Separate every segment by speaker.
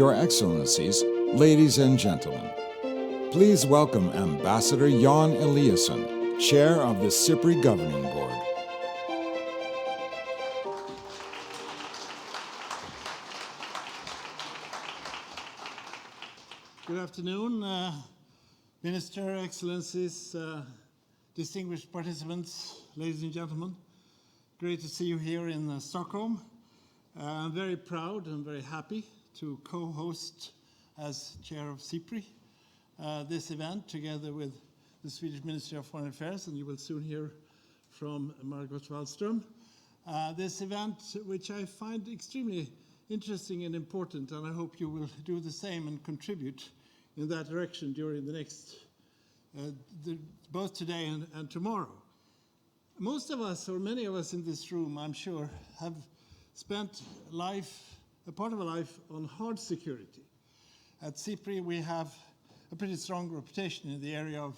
Speaker 1: Your Excellencies, ladies and gentlemen, please welcome Ambassador Jan Eliasson, Chair of the SIPRI Governing Board.
Speaker 2: Good afternoon, Minister, Excellencies, distinguished participants, ladies and gentlemen. Great to see you here in Stockholm. I'm very proud and very happy to co-host as chair of SIPRI this event together with the Swedish Ministry of Foreign Affairs, and you will soon hear from Margot Wallström. This event, which I find extremely interesting and important, and I hope you will do the same and contribute in that direction during the next, both today and tomorrow. Most of us, or many of us in this room, I'm sure, have spent a part of a life on hard security. At SIPRI, we have a pretty strong reputation in the area of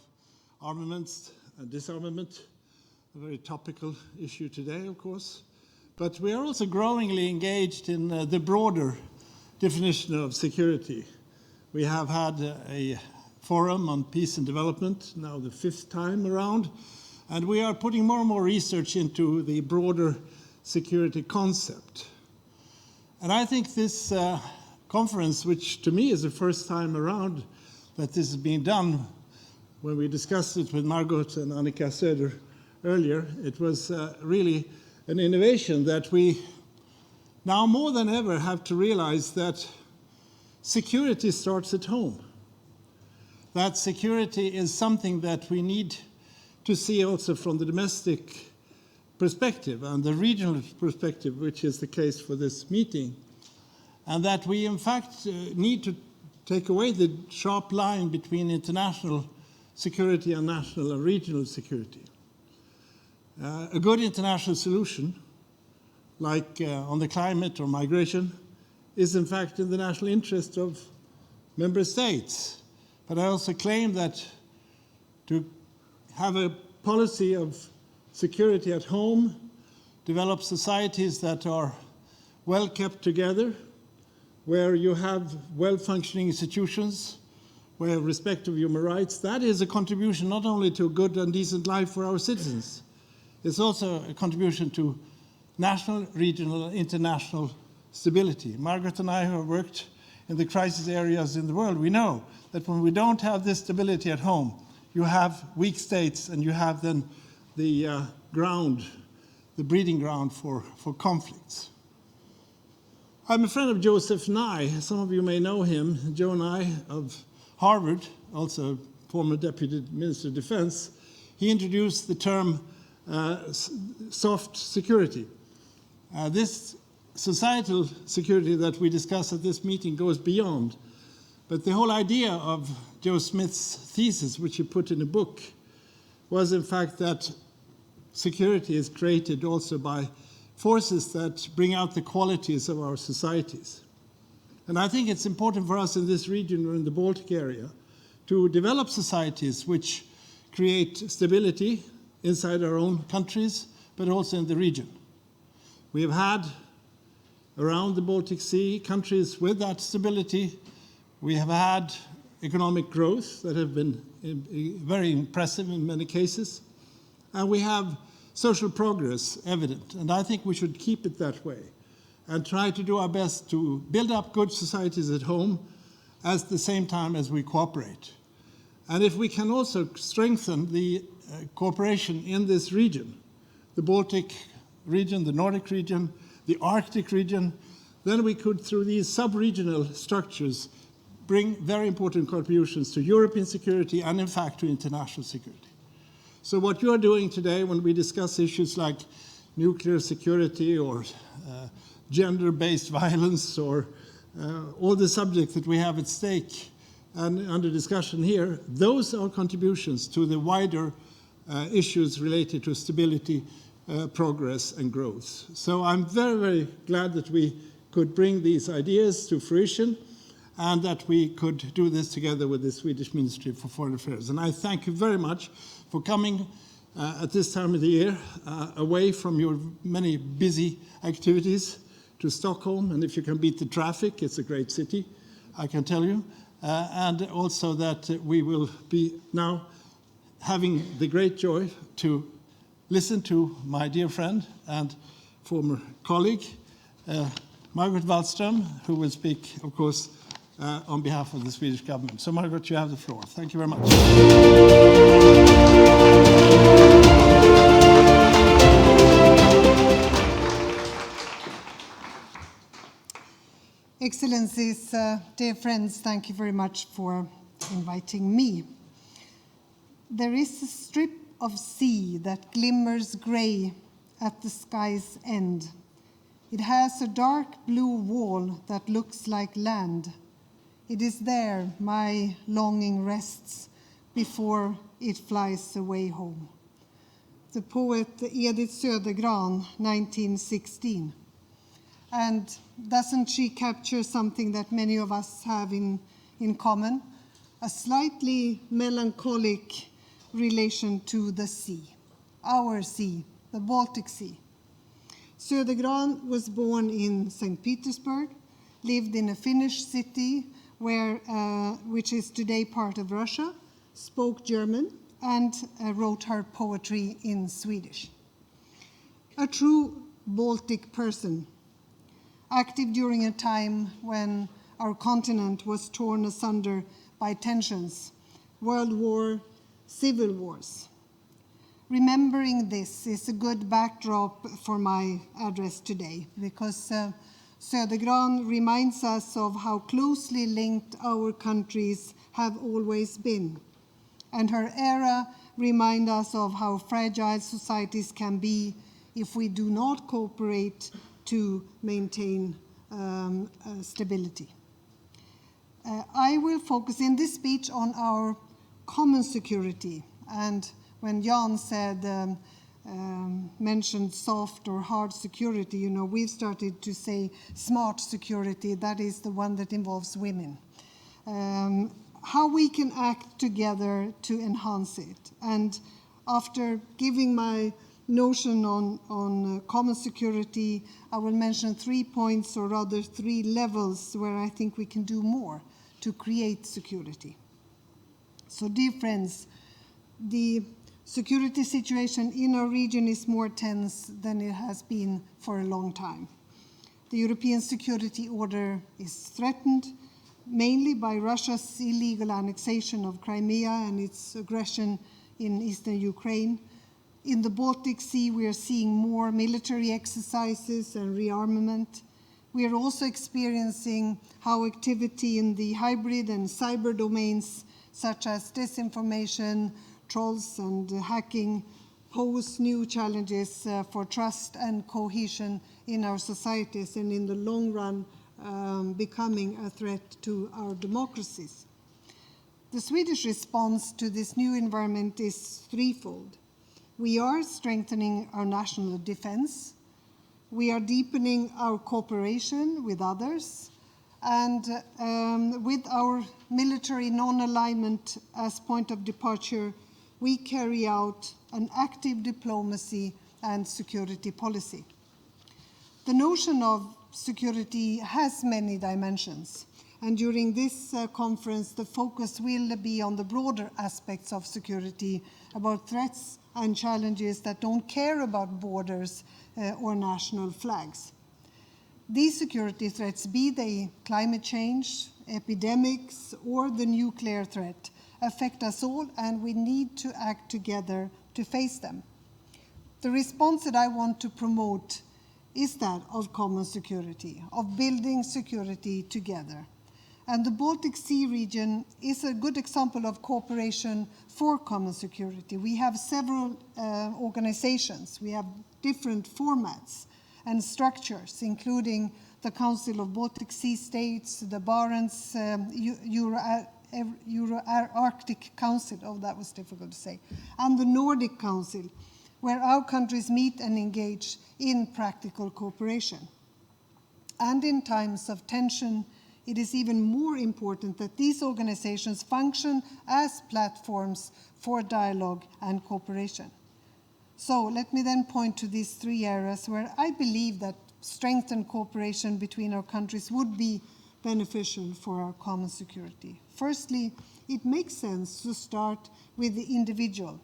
Speaker 2: armaments and disarmament, a very topical issue today, of course. But we are also growingly engaged in the broader definition of security. We have had a forum on peace and development, now the 5th time around, and we are putting more and more research into the broader security concept. And I think this conference, which to me is the first time around that this is being done, when we discussed it with Margot and Annika Söder earlier, it was really an innovation that we now more than ever have to realize that security starts at home. That security is something that we need to see also from the domestic perspective and the regional perspective, which is the case for this meeting. And that we, in fact, need to take away the sharp line between international security and national and regional security. A good international solution, like on the climate or migration, is in fact in the national interest of member states. But I also claim that to have a policy of security at home, develop societies that are well kept together, where you have well-functioning institutions, where respect of human rights, that is a contribution not only to a good and decent life for our citizens, it's also a contribution to national, regional, and international stability. Margaret and I, who have worked in the crisis areas in the world, we know that when we don't have this stability at home, you have weak states and you have then the breeding ground for conflicts. I'm a friend of Joseph Nye. Some of you may know him. Joe Nye of Harvard, also former Deputy Minister of Defense. He introduced the term soft security. This societal security that we discuss at this meeting goes beyond. But the whole idea of Joe Smith's thesis, which he put in a book, was in fact that security is created also by forces that bring out the qualities of our societies. And I think it's important for us in this region or in the Baltic area to develop societies which create stability inside our own countries, but also in the region. We have had around the Baltic Sea countries with that stability. We have had economic growth that have been very impressive in many cases. And we have social progress evident. And I think we should keep it that way and try to do our best to build up good societies at home at the same time as we cooperate. And if we can also strengthen the cooperation in this region, the Baltic region, the Nordic region, the Arctic region, then we could, through these sub-regional structures, bring very important contributions to European security and, in fact, to international security. So what you're doing today when we discuss issues like nuclear security or gender-based violence or all the subjects that we have at stake and under discussion here, those are contributions to the wider issues related to stability, progress, and growth. So I'm very, very glad that we could bring these ideas to fruition and that we could do this together with the Swedish Ministry for Foreign Affairs. And I thank you very much for coming at this time of the year, away from your many busy activities to Stockholm. And if you can beat the traffic, it's a great city. I can tell you, and also that we will be now having the great joy to listen to my dear friend and former colleague, Margaret Wallström, who will speak, of course, on behalf of the Swedish government. So, Margaret, you have the floor. Thank you very much.
Speaker 3: Excellencies, dear friends, thank you very much for inviting me. There is a strip of sea that glimmers grey at the sky's end. It has a dark blue wall that looks like land. It is there my longing rests before it flies away home. The poet Edith Södergran, 1916. And doesn't she capture something that many of us have in common? A slightly melancholic relation to the sea, our sea, the Baltic Sea. Södergran was born in St. Petersburg, lived in a Finnish city which is today part of Russia, spoke German, and wrote her poetry in Swedish. A true Baltic person, active during a time when our continent was torn asunder by tensions, world war, civil wars. Remembering this is a good backdrop for my address today, because Södergran reminds us of how closely linked our countries have always been. And her era reminds us of how fragile societies can be if we do not cooperate to maintain stability. I will focus in this speech on our common security. And when Jan said, mentioned soft or hard security, you know, we've started to say smart security. That is the one that involves women. How we can act together to enhance it. And after giving my notion on common security, I will mention 3 points, or rather 3 levels, where I think we can do more to create security. So, dear friends, the security situation in our region is more tense than it has been for a long time. The European security order is threatened, mainly by Russia's illegal annexation of Crimea and its aggression in eastern Ukraine. In the Baltic Sea, we are seeing more military exercises and rearmament. We are also experiencing how activity in the hybrid and cyber domains, such as disinformation, trolls, and hacking, pose new challenges for trust and cohesion in our societies, and in the long run, becoming a threat to our democracies. The Swedish response to this new environment is threefold. We are strengthening our national defense, we are deepening our cooperation with others, and with our military non-alignment as point of departure, we carry out an active diplomacy and security policy. The notion of security has many dimensions, and during this conference, the focus will be on the broader aspects of security, about threats and challenges that don't care about borders or national flags. These security threats, be they climate change, epidemics, or the nuclear threat, affect us all, and we need to act together to face them. The response that I want to promote is that of common security, of building security together. And the Baltic Sea region is a good example of cooperation for common security. We have several organizations, we have different formats and structures, including the Council of Baltic Sea States, the Barents Euro-Arctic Council, oh, that was difficult to say, and the Nordic Council, where our countries meet and engage in practical cooperation. And in times of tension, it is even more important that these organizations function as platforms for dialogue and cooperation. So let me then point to these 3 areas where I believe that strengthened cooperation between our countries would be beneficial for our common security. Firstly, it makes sense to start with the individual.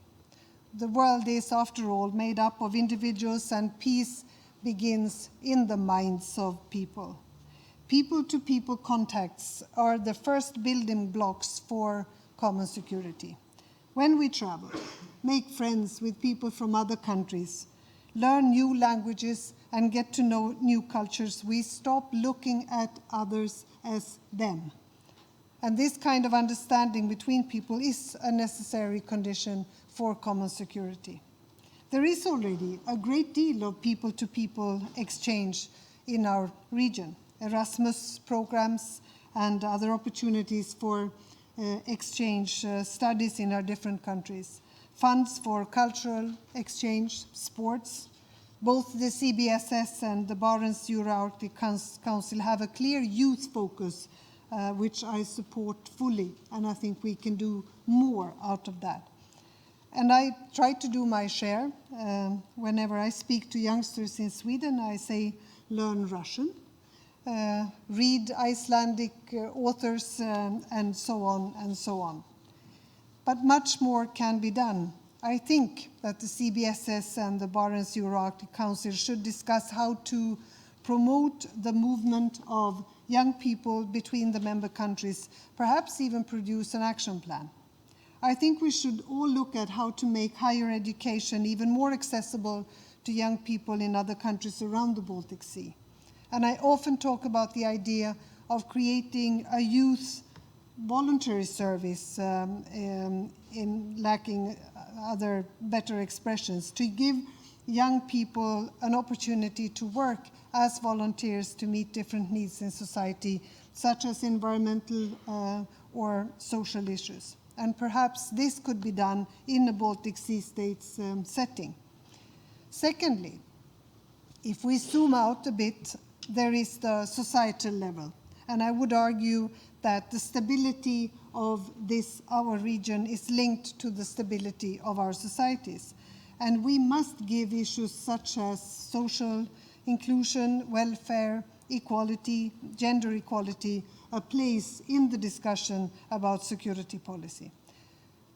Speaker 3: The world is, after all, made up of individuals, and peace begins in the minds of people. People-to-people contacts are the first building blocks for common security. When we travel, make friends with people from other countries, learn new languages, and get to know new cultures, we stop looking at others as them. And this kind of understanding between people is a necessary condition for common security. There is already a great deal of people-to-people exchange in our region. Erasmus programs and other opportunities for exchange studies in our different countries. Funds for cultural exchange, sports. Both the CBSS and the Barents Euro-Arctic Council have a clear youth focus, which I support fully, and I think we can do more out of that. And I try to do my share. Whenever I speak to youngsters in Sweden, I say, learn Russian, read Icelandic authors, and so on and so on. But much more can be done. I think that the CBSS and the Barents Euro-Arctic Council should discuss how to promote the movement of young people between the member countries, perhaps even produce an action plan. I think we should all look at how to make higher education even more accessible to young people in other countries around the Baltic Sea. And I often talk about the idea of creating a youth voluntary service, in lacking other better expressions, to give young people an opportunity to work as volunteers to meet different needs in society, such as environmental or social issues. And perhaps this could be done in a Baltic Sea States setting. Secondly, if we zoom out a bit, there is the societal level. And I would argue that the stability of our region is linked to the stability of our societies. And we must give issues such as social inclusion, welfare, equality, gender equality, a place in the discussion about security policy.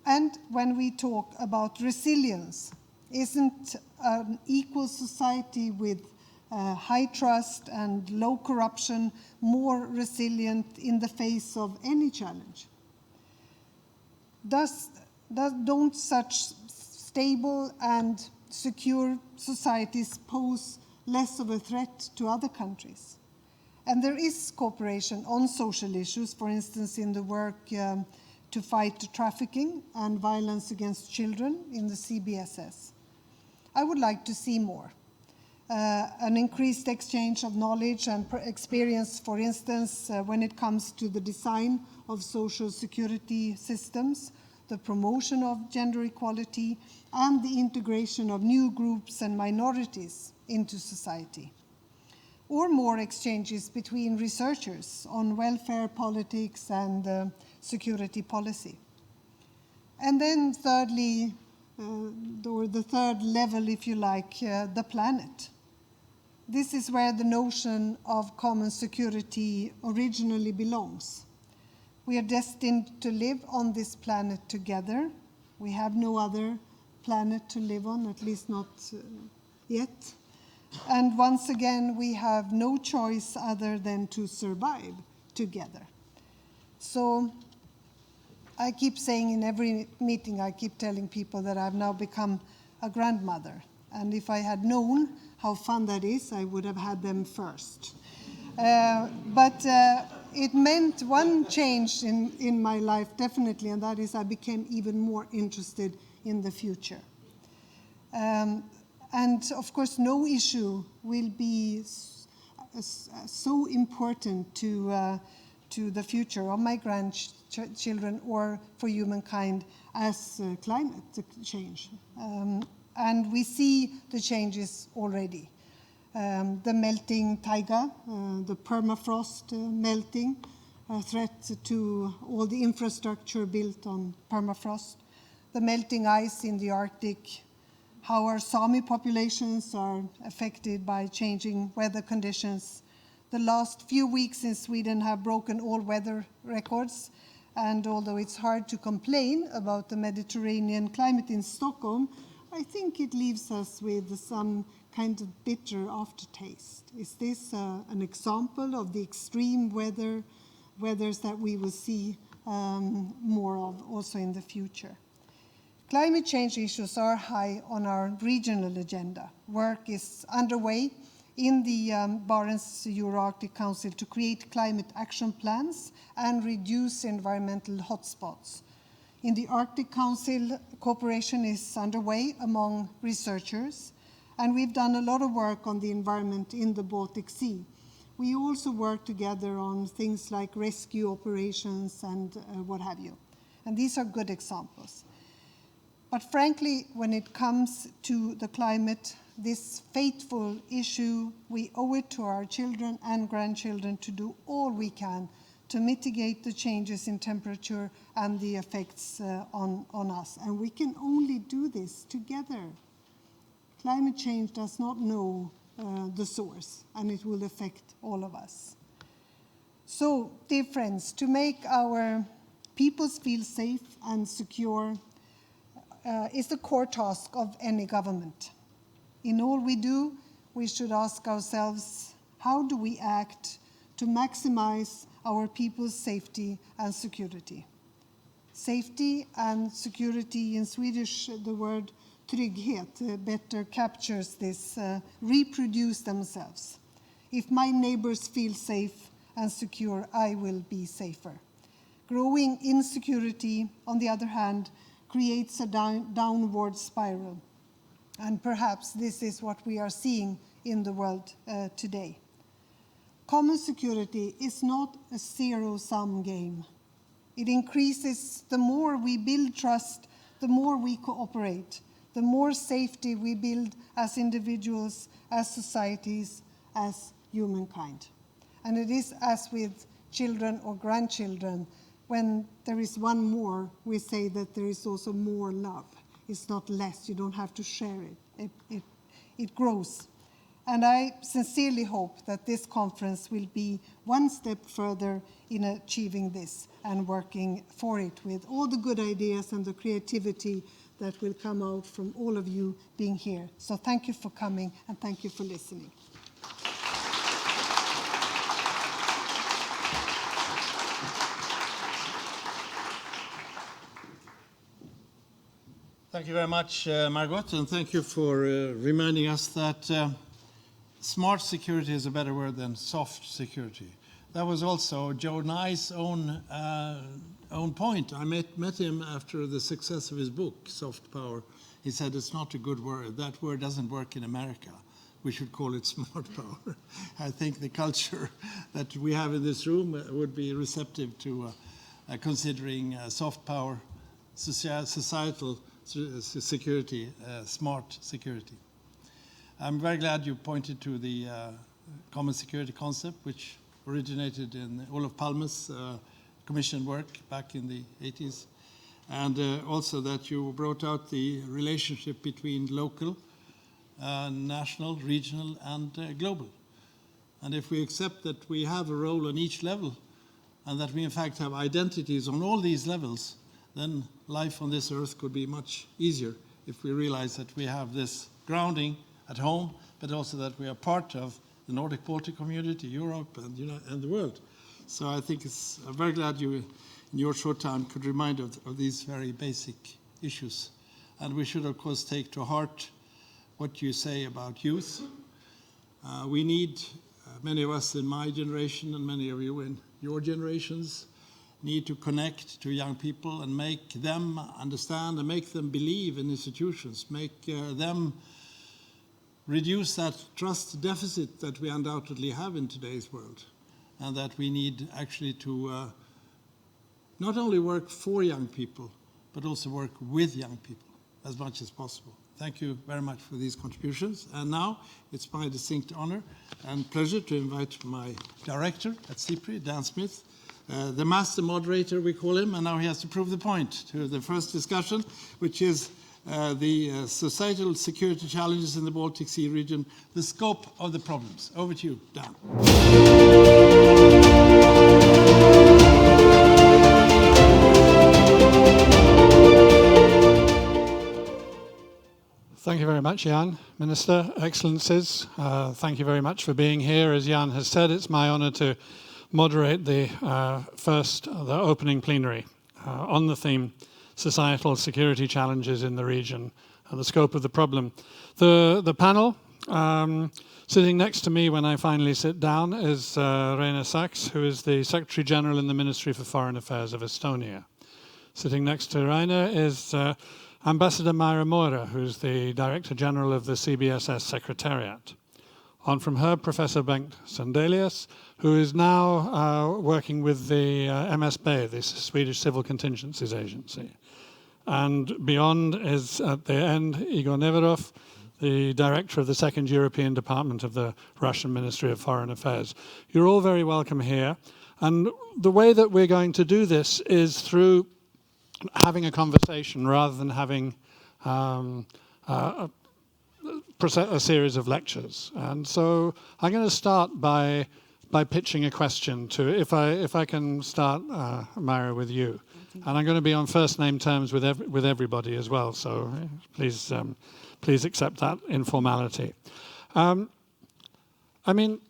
Speaker 3: And when we talk about resilience, isn't an equal society with high trust and low corruption more resilient in the face of any challenge? Don't such stable and secure societies pose less of a threat to other countries? And there is cooperation on social issues, for instance, in the work to fight trafficking and violence against children in the CBSS. I would like to see more. An increased exchange of knowledge and experience, for instance, when it comes to the design of social security systems, the promotion of gender equality, and the integration of new groups and minorities into society. Or more exchanges between researchers on welfare politics and security policy. And then thirdly, or the third level, if you like, the planet. This is where the notion of common security originally belongs. We are destined to live on this planet together. We have no other planet to live on, at least not yet. And once again, we have no choice other than to survive together. So I keep saying in every meeting, I keep telling people that I've now become a grandmother. And if I had known how fun that is, I would have had them first. But it meant one change in my life, definitely, and that is I became even more interested in the future. And of course, no issue will be so important to the future of my grandchildren or for humankind as climate change. And we see the changes already. The melting taiga, the permafrost melting, a threat to all the infrastructure built on permafrost, the melting ice in the Arctic, how our Sami populations are affected by changing weather conditions, The last few weeks in Sweden have broken all weather records, and although it's hard to complain about the Mediterranean climate in Stockholm, I think it leaves us with some kind of bitter aftertaste. Is this an example of the extreme weathers that we will see more of also in the future? Climate change issues are high on our regional agenda. Work is underway in the Barents Euro-Arctic Council to create climate action plans and reduce environmental hotspots. In the Arctic Council, cooperation is underway among researchers, and we've done a lot of work on the environment in the Baltic Sea. We also work together on things like rescue operations and what have you. And these are good examples. But frankly, when it comes to the climate, this fateful issue, we owe it to our children and grandchildren to do all we can to mitigate the changes in temperature and the effects on us. And we can only do this together. Climate change does not know the source, and it will affect all of us. So, dear friends, to make our peoples feel safe and secure is the core task of any government. In all we do, we should ask ourselves, how do we act to maximize our people's safety and security? Safety and security, in Swedish, the word trygghet better captures this, reproduce themselves. If my neighbors feel safe and secure, I will be safer. Growing insecurity, on the other hand, creates a downward spiral. And perhaps this is what we are seeing in the world today. Common security is not a zero-sum game. It increases the more we build trust, the more we cooperate, the more safety we build as individuals, as societies, as humankind. And it is as with children or grandchildren, when there is one more, we say that there is also more love. It's not less, you don't have to share it. It grows. And I sincerely hope that this conference will be one step further in achieving this and working for it with all the good ideas and the creativity that will come out from all of you being here. So thank you for coming and thank you for listening.
Speaker 2: Thank you very much, Margot, and thank you for reminding us that smart security is a better word than soft security. That was also Joe Nye's own point. I met him after the success of his book, Soft Power. He said it's not a good word. That word doesn't work in America. We should call it smart power. I think the culture that we have in this room would be receptive to considering soft power, societal security, smart security. I'm very glad you pointed to the common security concept, which originated in Olof Palme's commission work back in the 80s, and also that you brought out the relationship between local, national, regional, and global. And if we accept that we have a role on each level, and that we in fact have identities on all these levels, then life on this earth could be much easier if we realize that we have this grounding at home, but also that we are part of the Nordic Baltic community, Europe, and the world. So I think I'm very glad you, in your short time, could remind of these very basic issues. And we should, of course, take to heart what you say about youth. We need, many of us in my generation and many of you in your generations, need to connect to young people and make them understand and make them believe in institutions, make them reduce that trust deficit that we undoubtedly have in today's world, and that we need actually to not only work for young people, but also work with young people as much as possible. Thank you very much for these contributions. And now it's my distinct honor and pleasure to invite my director at SIPRI, Dan Smith, the master moderator, we call him, and now he has to prove the point to the first discussion, which is the societal security challenges in the Baltic Sea region, the scope of the problems. Over to you, Dan.
Speaker 4: Thank you very much, Jan. Minister, Excellencies, thank you very much for being here. As Jan has said, it's my honor to moderate the opening plenary on the theme Societal Security Challenges in the Region and the Scope of the Problem. The panel, sitting next to me when I finally sit down, is Reine Sachs, who is the Secretary General in the Ministry for Foreign Affairs of Estonia. Sitting next to Reine is Ambassador Myra Mora, who's the Director General of the CBSS Secretariat. On from her, Professor Bengt Sandelius, who is now working with the MSB, the Swedish Civil Contingencies Agency. And beyond is, at the end, Igor Neverov, the Director of the Second European Department of the Russian Ministry of Foreign Affairs. You're all very welcome here. And the way that we're going to do this is through having a conversation rather than having a series of lectures. And so I'm going to start by pitching a question to, if I can start, Myra, with you. And I'm going to be on first name terms with everybody as well, so please accept that informality. I mean,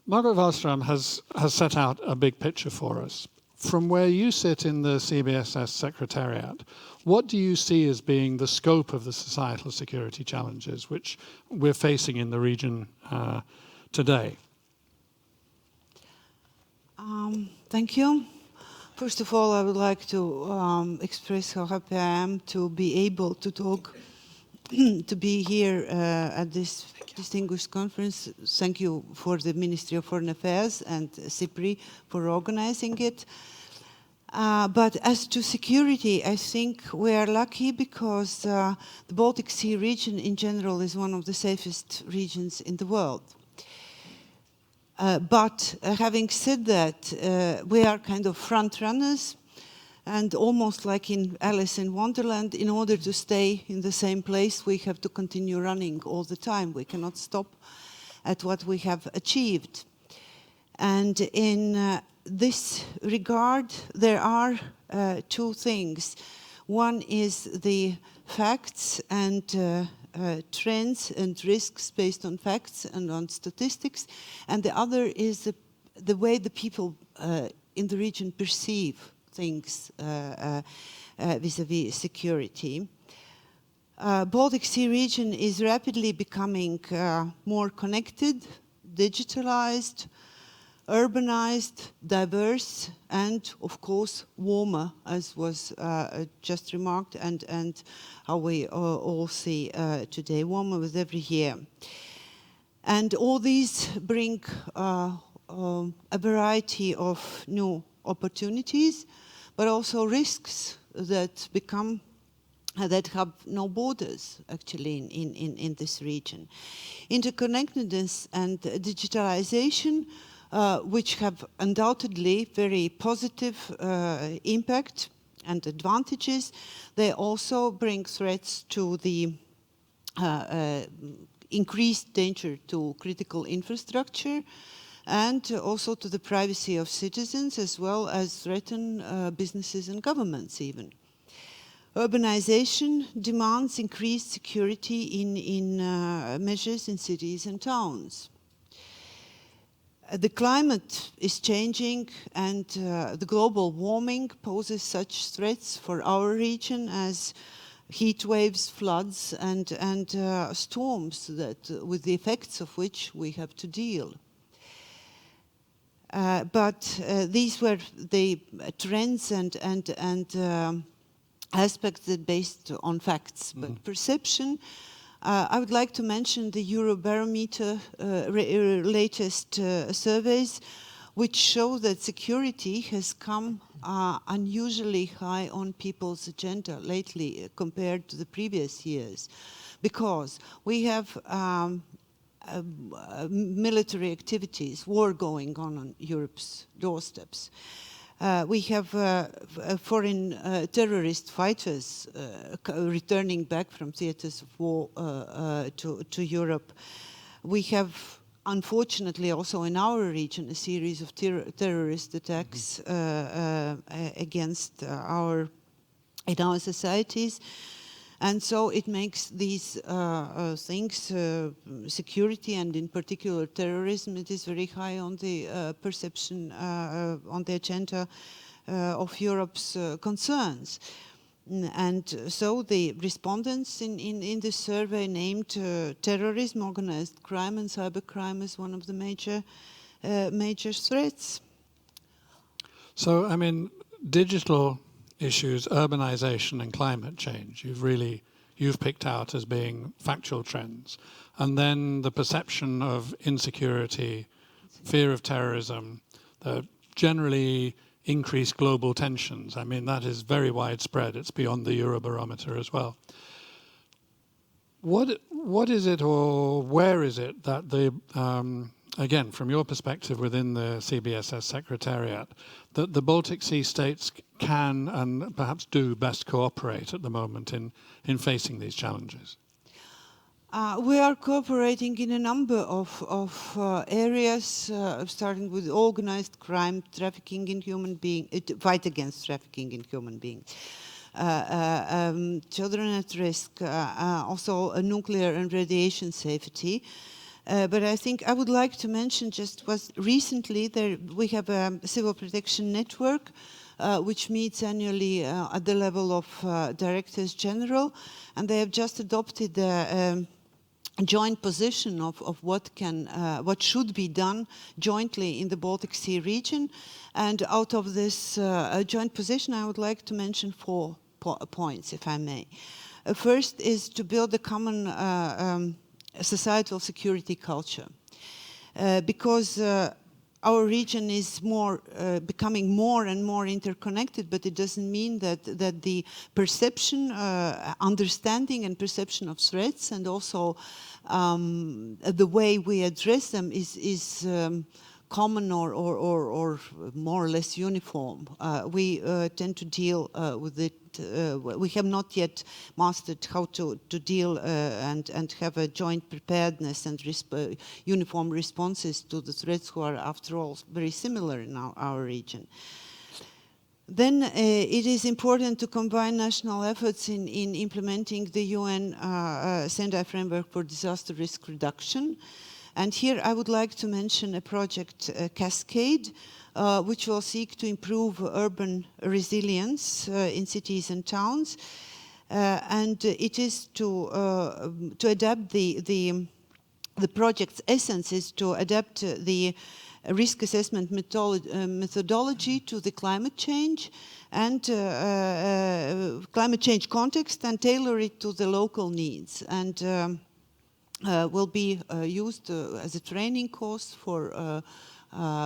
Speaker 4: Margot Wallström has set out a big picture for us. From where you sit in the CBSS Secretariat, what do you see as being the scope of the societal security challenges which we're facing in the region today?
Speaker 5: Thank you. First of all, I would like to express how happy I am to be able to talk, to be here at this distinguished conference. Thank you for the Ministry of Foreign Affairs and SIPRI for organizing it. But as to security, I think we are lucky because the Baltic Sea region in general is one of the safest regions in the world. But having said that, we are kind of front runners, and almost like in Alice in Wonderland, in order to stay in the same place, we have to continue running all the time. We cannot stop at what we have achieved. And in this regard, there are two things. One is the facts and trends and risks based on facts and on statistics, and the other is the way the people in the region perceive things vis-à-vis security. Baltic Sea region is rapidly becoming more connected, digitalized, urbanized, diverse, and of course warmer, as was just remarked, and how we all see today, warmer with every year. And all these bring a variety of new opportunities, but also risks that become that have no borders, actually, in this region. Interconnectedness and digitalization, which have undoubtedly very positive impact and advantages, they also bring threats to the increased danger to critical infrastructure and also to the privacy of citizens, as well as threaten businesses and governments even. Urbanization demands increased security in measures in cities and towns. The climate is changing, and the global warming poses such threats for our region as heat waves, floods, and storms that, with the effects of which we have to deal. But these were the trends and aspects that based on facts. But perception, I would like to mention the Eurobarometer latest surveys, which show that security has come unusually high on people's agenda lately compared to the previous years, because we have military activities, war going on Europe's doorsteps. We have foreign terrorist fighters returning back from theaters of war to Europe. We have, unfortunately, also in our region, a series of terrorist attacks against in our societies. And so it makes these things, security and in particular terrorism, it is very high on the perception, on the agenda of Europe's concerns. And so the respondents in this survey named terrorism, organized crime and cybercrime as one of the major threats.
Speaker 4: So, I mean, digital issues, urbanization and climate change, you've picked out as being factual trends. And then the perception of insecurity, fear of terrorism, the generally increased global tensions. I mean, that is very widespread. It's beyond the Eurobarometer as well. What is it, or where is it that the again, from your perspective within the CBSS Secretariat, that the Baltic Sea states can and perhaps do best cooperate at the moment in facing these challenges?
Speaker 5: We are cooperating in a number of areas, starting with organized crime, trafficking in human beings, fight against trafficking in human beings, children at risk, also nuclear and radiation safety. But I think I would like to mention just was recently we have a civil protection network which meets annually at the level of directors general, and they have just adopted a joint position of what should be done jointly in the Baltic Sea region. And out of this joint position, I would like to mention 4 points, if I may. First is to build a common societal security culture, because our region is becoming more and more interconnected, but it doesn't mean that the perception, understanding and perception of threats, and also the way we address them is common or more or less uniform. We tend to deal with it. We have not yet mastered how to deal and have a joint preparedness and uniform responses to the threats, who are, after all, very similar in our region. Then it is important to combine national efforts in implementing the UN Sendai Framework for Disaster Risk Reduction. And here I would like to mention a project, Cascade, which will seek to improve urban resilience in cities and towns. And it is to adapt the project's essence is to adapt the risk assessment methodology to the climate change and climate change context, and tailor it to the local needs. And will be used as a training course for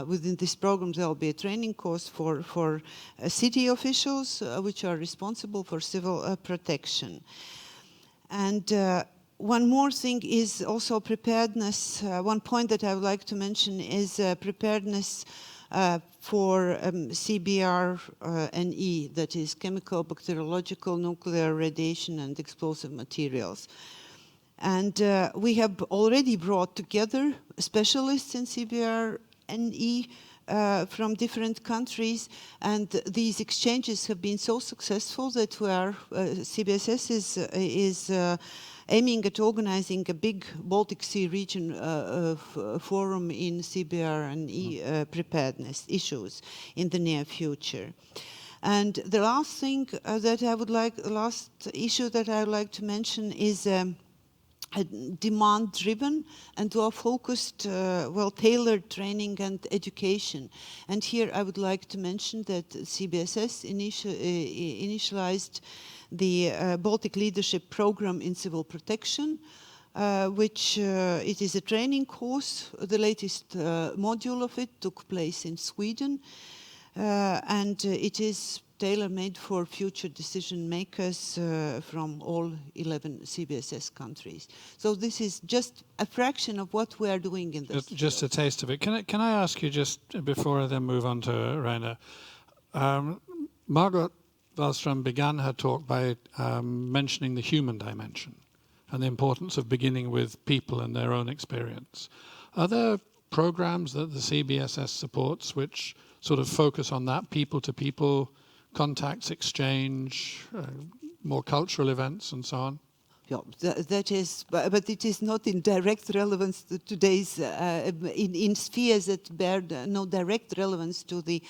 Speaker 5: within this program. There will be a training course for city officials which are responsible for civil protection. And one more thing is also preparedness. One point that I would like to mention is preparedness for CBRNE, that is chemical, bacteriological, nuclear, radiation, and explosive materials. And we have already brought together specialists in CBRNE from different countries, and these exchanges have been so successful that CBSS is aiming at organizing a big Baltic Sea region forum in CBRNE preparedness issues in the near future. And the last thing last issue that I would like to mention is demand-driven and well-focused, well-tailored training and education. And here I would like to mention that CBSS initialized the Baltic Leadership Program in Civil Protection, which it is a training course. The latest module of it took place in Sweden, and it is tailor-made for future decision makers from all 11 CBSS countries. So this is just a fraction of what we are doing in this.
Speaker 4: Just a taste of it. Can I ask you, just before I then move on to Rainer, Margot Wallström began her talk by mentioning the human dimension and the importance of beginning with people and their own experience. Are there programs that the CBSS supports which sort of focus on that, people-to-people contacts, exchange, more cultural events and so on?
Speaker 5: Yeah, that is, but it is not in direct relevance to today's, in spheres that bear no direct relevance to the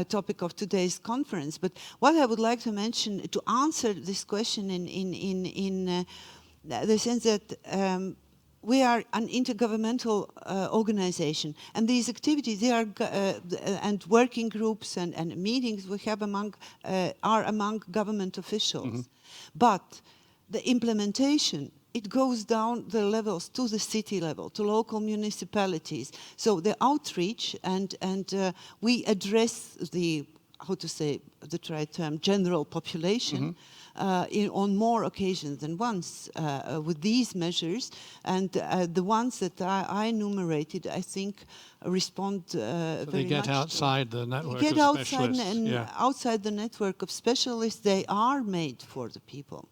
Speaker 5: topic of today's conference. But what I would like to mention to answer this question in the sense that we are an intergovernmental organization, and these activities, they are and working groups and meetings we have are among government officials. Mm-hmm. But the implementation, it goes down the levels to the city level, to local municipalities. So the outreach and we address the, how to say the right term, general population, mm-hmm. On more occasions than once with these measures. And the ones that I enumerated, I think, respond very much.
Speaker 4: They get outside the network
Speaker 5: of specialists. And
Speaker 4: yeah.
Speaker 5: Outside the network of specialists, they are made for the people.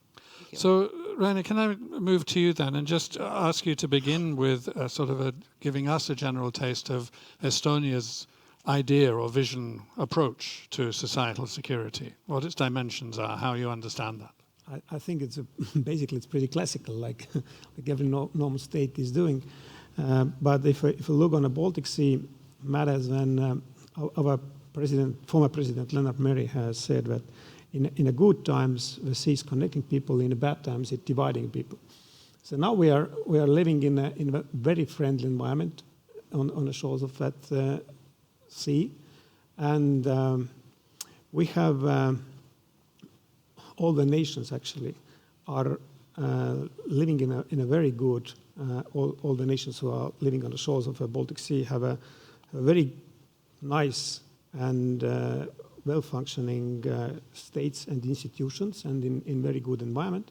Speaker 4: So, Rainer, can I move to you then and just ask you to begin with giving us a general taste of Estonia's idea or vision approach to societal security, what its dimensions are, how you understand that?
Speaker 6: I think it's basically it's pretty classical, like every normal state is doing. But if we look on the Baltic Sea matters, then our former president Lennart Meri has said that in the good times, the sea is connecting people. In the bad times, it's dividing people. So now we are living in a very friendly environment on the shores of that sea, and we have all the nations actually are living in a very good. All the nations who are living on the shores of the Baltic Sea have a very nice and well-functioning states and institutions, and in very good environment.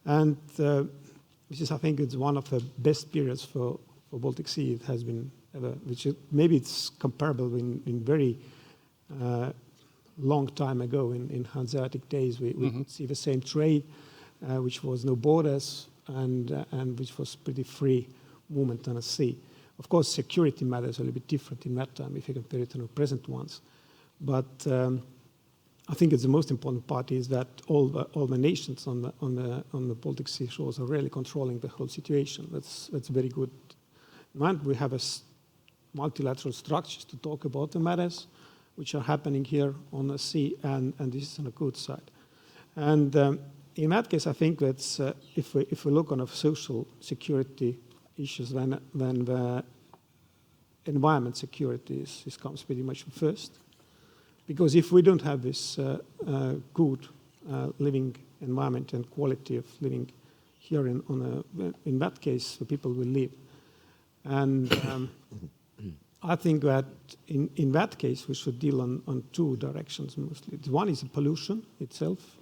Speaker 6: And this is, I think, it's one of the best periods for Baltic Sea. It has been ever, maybe it's comparable in very long time ago. In Hanseatic days, we mm-hmm. could see the same trade, which was no borders, and which was pretty free movement on the sea. Of course, security matters a little bit different in that time if you compare it to the present ones. But I think it's the most important part is that all the nations on the Baltic Sea shores are really controlling the whole situation. That's very good. And we have multilateral structures to talk about the matters which are happening here on the sea, and this is on the good side. And in that case, I think that if we look on social security issues, then the environment security comes pretty much first. Because if we don't have this good living environment and quality of living here in that case, the people will leave. And I think that in that case, we should deal on two directions mostly. One is the pollution itself.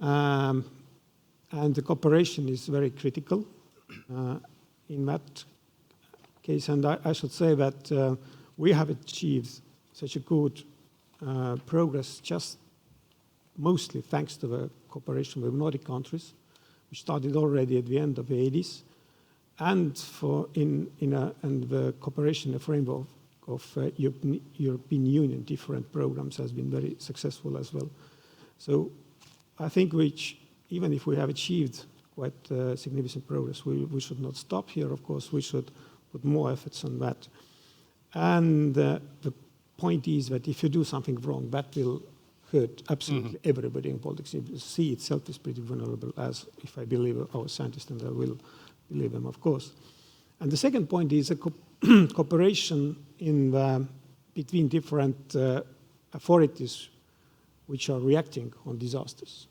Speaker 6: And the cooperation is very critical in that case. And I should say that we have achieved such a good progress just mostly thanks to the cooperation with Nordic countries, which started already at the end of the 80s, and the cooperation in the framework of European Union different programs has been very successful as well. So I think even if we have achieved quite significant progress, we should not stop here. Of course, we should put more efforts on that. And the point is that if you do something wrong, that will hurt absolutely mm-hmm. everybody in Baltic Sea. The sea itself is pretty vulnerable, as if I believe our scientists, and I will believe them, of course. And the second point is a cooperation between different authorities which are reacting on disasters.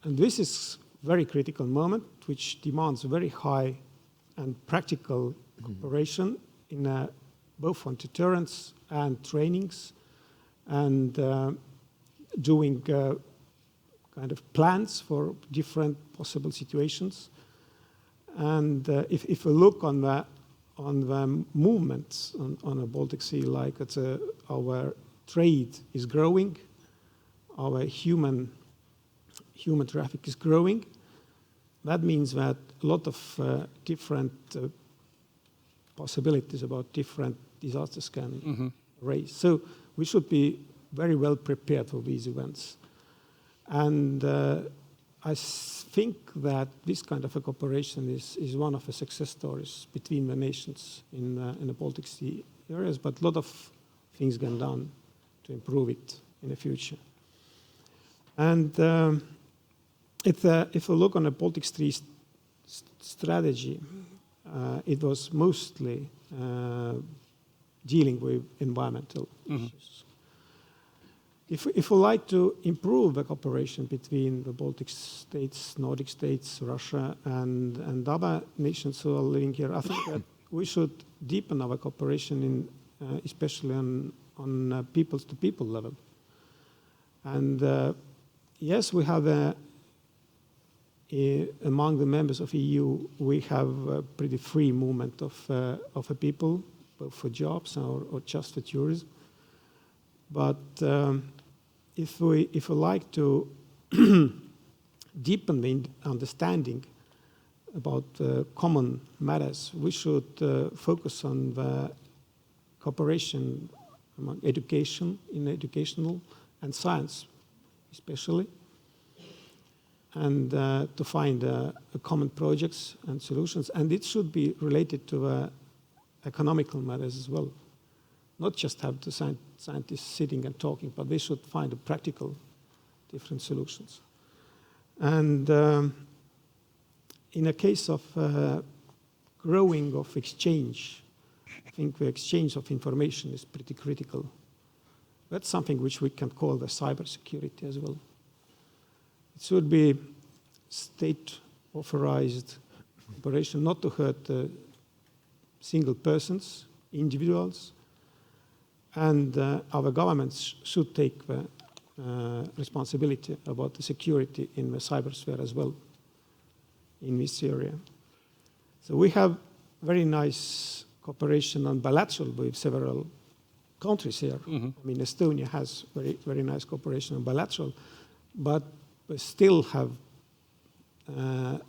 Speaker 6: And this is a very critical moment, which demands a very high and practical mm-hmm. cooperation in both on deterrence and trainings, and doing kind of plans for different possible situations. And if we look on the movements on the Baltic Sea, like it's our trade is growing, our human traffic is growing. That means that a lot of different possibilities about different disasters can raise. So we should be very well prepared for these events. And I think that this kind of a cooperation is one of the success stories between the nations in the Baltic Sea areas, but a lot of things can be done to improve it in the future. And if we look on the Baltic Sea strategy, it was mostly dealing with environmental issues. If we like to improve the cooperation between the Baltic states, Nordic states, Russia, and other nations who are living here, I think that we should deepen our cooperation, especially on people-to-people level. And yes, we have among the members of EU, we have a pretty free movement of people, both for jobs or just for tourism. But if we like to deepen the understanding about common matters, we should focus on the cooperation among education, in educational and science, especially, and to find common projects and solutions. And it should be related to economical matters as well. Not just have the scientists sitting and talking, but they should find a practical different solutions. And in a case of growing of exchange, I think the exchange of information is pretty critical. That's something which we can call the cybersecurity as well. It should be state-authorized operation, not to hurt single persons, individuals, and our governments should take the responsibility about the security in the cybersphere as well in this area. So we have very nice cooperation on bilateral with several countries here. I mean, Estonia has very, very nice cooperation on bilateral, but we still have a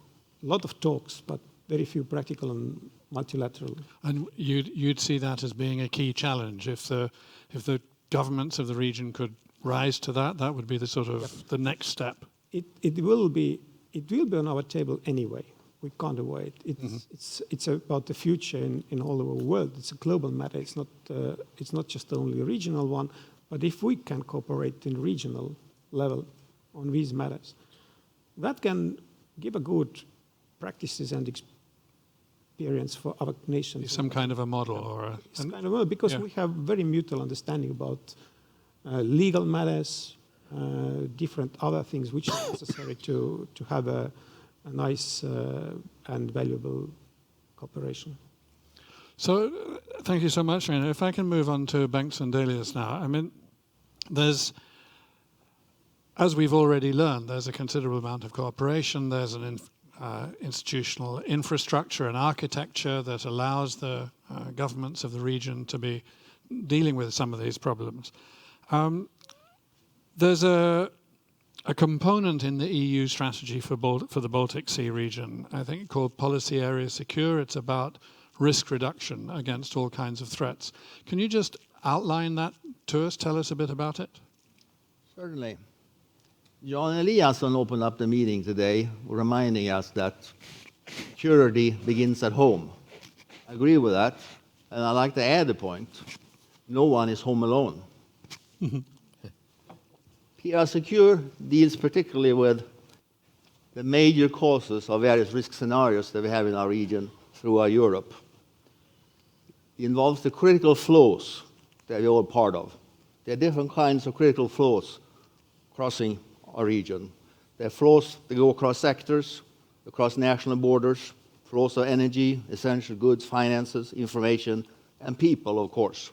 Speaker 6: lot of talks, but very few practical and multilateral.
Speaker 4: And you'd see that as being a key challenge if the governments of the region could rise to that. That would be the sort of the next step.
Speaker 6: It will be on our table anyway. We can't avoid it. It's about the future in all over the world. It's a global matter. It's not just only a regional one. But if we can cooperate in regional level on these matters, that can give a good practices and experience for other nations.
Speaker 4: Some kind of a model, or
Speaker 6: kind of a model, because we have very mutual understanding about legal matters, different other things which are necessary to have a nice and valuable cooperation.
Speaker 4: So, thank you so much. I mean, if I can move on to Banks and Delius now. I mean, as we've already learned, there's a considerable amount of cooperation. There's an institutional infrastructure and architecture that allows the governments of the region to be dealing with some of these problems. There's a component in the EU strategy for the Baltic Sea region, I think called Policy Area Secure. It's about risk reduction against all kinds of threats. Can you just outline that to us? Tell us a bit about it.
Speaker 7: Certainly. Jan Eliasson opened up the meeting today, reminding us that security begins at home. I agree with that, and I'd like to add a point. No one is home alone. PR Secure deals particularly with the major causes of various risk scenarios that we have in our region throughout Europe. It involves the critical flows that we're all part of. There are different kinds of critical flows crossing our region. There are flows that go across sectors, across national borders, flows of energy, essential goods, finances, information, and people, of course.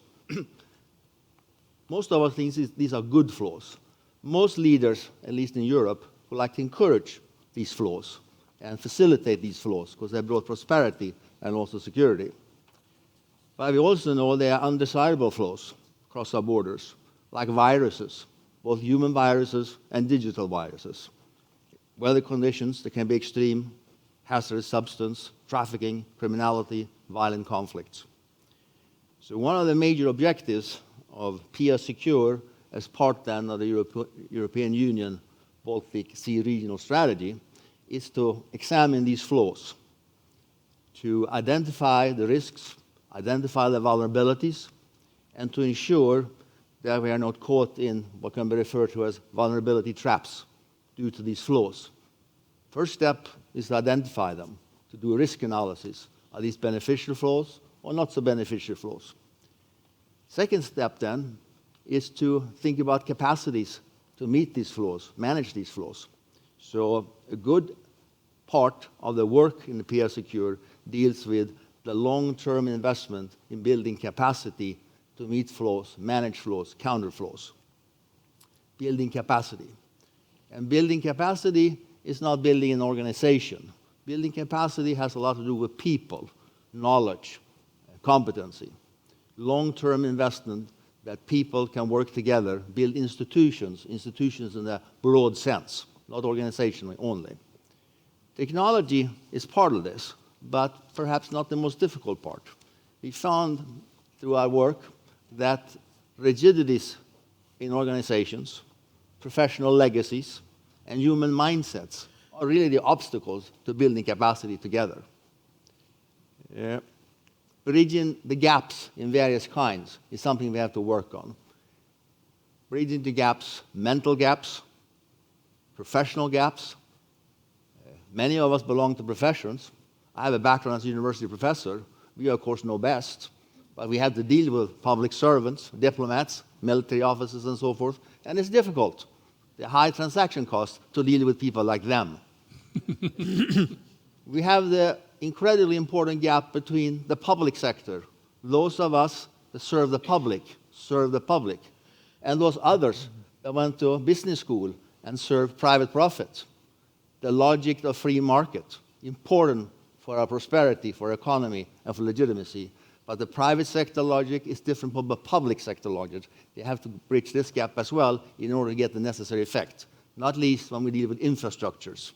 Speaker 7: Most of us think these are good flows. Most leaders, at least in Europe, would like to encourage these flows and facilitate these flows because they brought prosperity and also security. But we also know there are undesirable flows across our borders, like viruses, both human viruses and digital viruses. Weather conditions that can be extreme, hazardous substance, trafficking, criminality, violent conflicts. So one of the major objectives of PIA Secure as part then of the European Union Baltic Sea Regional Strategy is to examine these flows, to identify the risks, identify the vulnerabilities, and to ensure that we are not caught in what can be referred to as vulnerability traps due to these flows. First step is to identify them, to do a risk analysis. Are these beneficial flows or not so beneficial flows? Second step then is to think about capacities to meet these flows, manage these flows. So a good part of the work in the PIA Secure deals with the long-term investment in building capacity to meet flows, manage flows, counter flows. Building capacity. And building capacity is not building an organization. Building capacity has a lot to do with people, knowledge, competency. Long-term investment that people can work together, build institutions in a broad sense, not organizationally only. Technology is part of this, but perhaps not the most difficult part. We found through our work that rigidities in organizations, professional legacies, and human mindsets are really the obstacles to building capacity together. Bridging the gaps in various kinds is something we have to work on. Bridging the gaps, mental gaps, professional gaps. Many of us belong to professions. I have a background as a university professor. We, of course, know best, but we have to deal with public servants, diplomats, military officers, and so forth, and it's difficult. The high transaction costs to deal with people like them. We have the incredibly important gap between the public sector, those of us that serve the public, and those others that went to business school and serve private profit. The logic of free market, important for our prosperity, for our economy, and for legitimacy. But the private sector logic is different from the public sector logic. They have to bridge this gap as well in order to get the necessary effect, not least when we deal with infrastructures.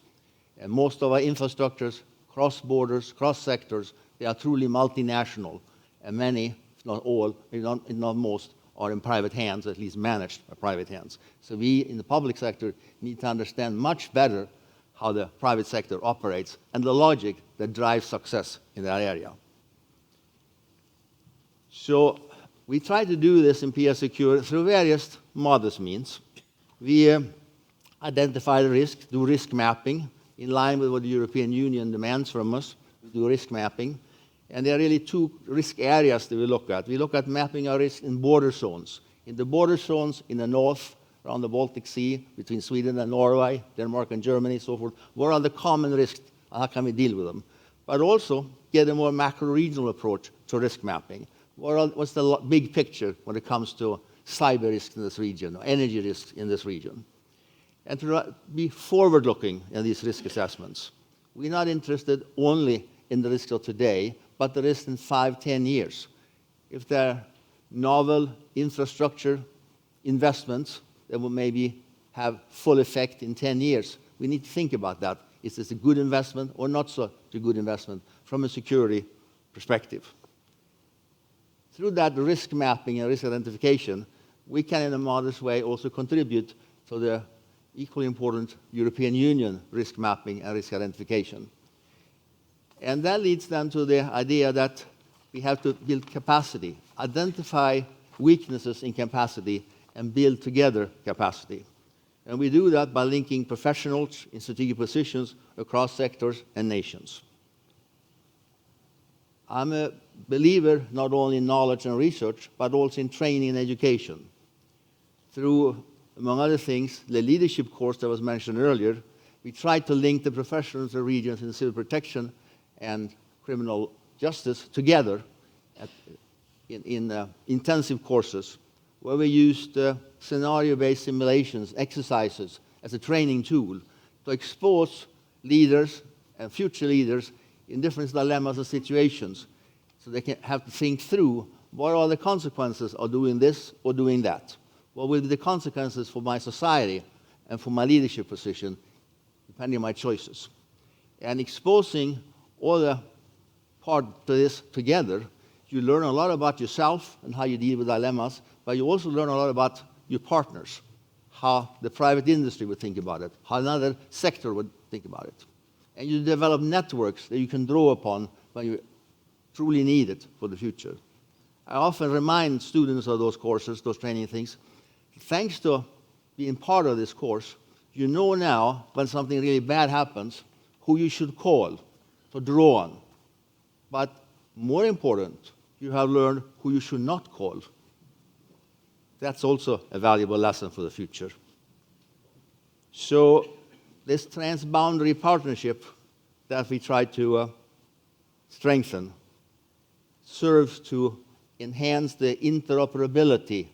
Speaker 7: And most of our infrastructures, cross borders, cross sectors, they are truly multinational. And many, if not all, if not most, are in private hands, at least managed by private hands. So we in the public sector need to understand much better how the private sector operates and the logic that drives success in that area. So we try to do this in PIA Secure through various modest means. We identify the risk, do risk mapping in line with what the European Union demands from us. We do risk mapping. And there are really two risk areas that we look at. We look at mapping our risk in border zones. In the border zones in the north, around the Baltic Sea, between Sweden and Norway, Denmark and Germany, so forth, what are the common risks? How can we deal with them? But also get a more macro-regional approach to risk mapping. What's the big picture when it comes to cyber risks in this region, or energy risks in this region? And to be forward-looking in these risk assessments. We're not interested only in the risks of today, but the risks in 5-10 years. If there are novel infrastructure investments that will maybe have full effect in 10 years, we need to think about that. Is this a good investment or not so a good investment from a security perspective? Through that risk mapping and risk identification, we can in a modest way also contribute to the equally important European Union risk mapping and risk identification. And that leads then to the idea that we have to build capacity, identify weaknesses in capacity, and build together capacity. And we do that by linking professionals in strategic positions across sectors and nations. I'm a believer not only in knowledge and research, but also in training and education. Through, among other things, the leadership course that was mentioned earlier, we tried to link the professionals and regions in civil protection and criminal justice together in intensive courses where we used scenario-based simulations, exercises as a training tool to expose leaders and future leaders in different dilemmas and situations so they can have to think through what are the consequences of doing this or doing that. what will be the consequences for my society and for my leadership position, depending on my choices. And exposing all the part to this together, you learn a lot about yourself and how you deal with dilemmas, but you also learn a lot about your partners, how the private industry would think about it, how another sector would think about it. And you develop networks that you can draw upon when you truly need it for the future. I often remind students of those courses, those training things, thanks to being part of this course, you know now when something really bad happens, who you should call to draw on. But more important, you have learned who you should not call. That's also a valuable lesson for the future. So this transboundary partnership that we try to strengthen serves to enhance the interoperability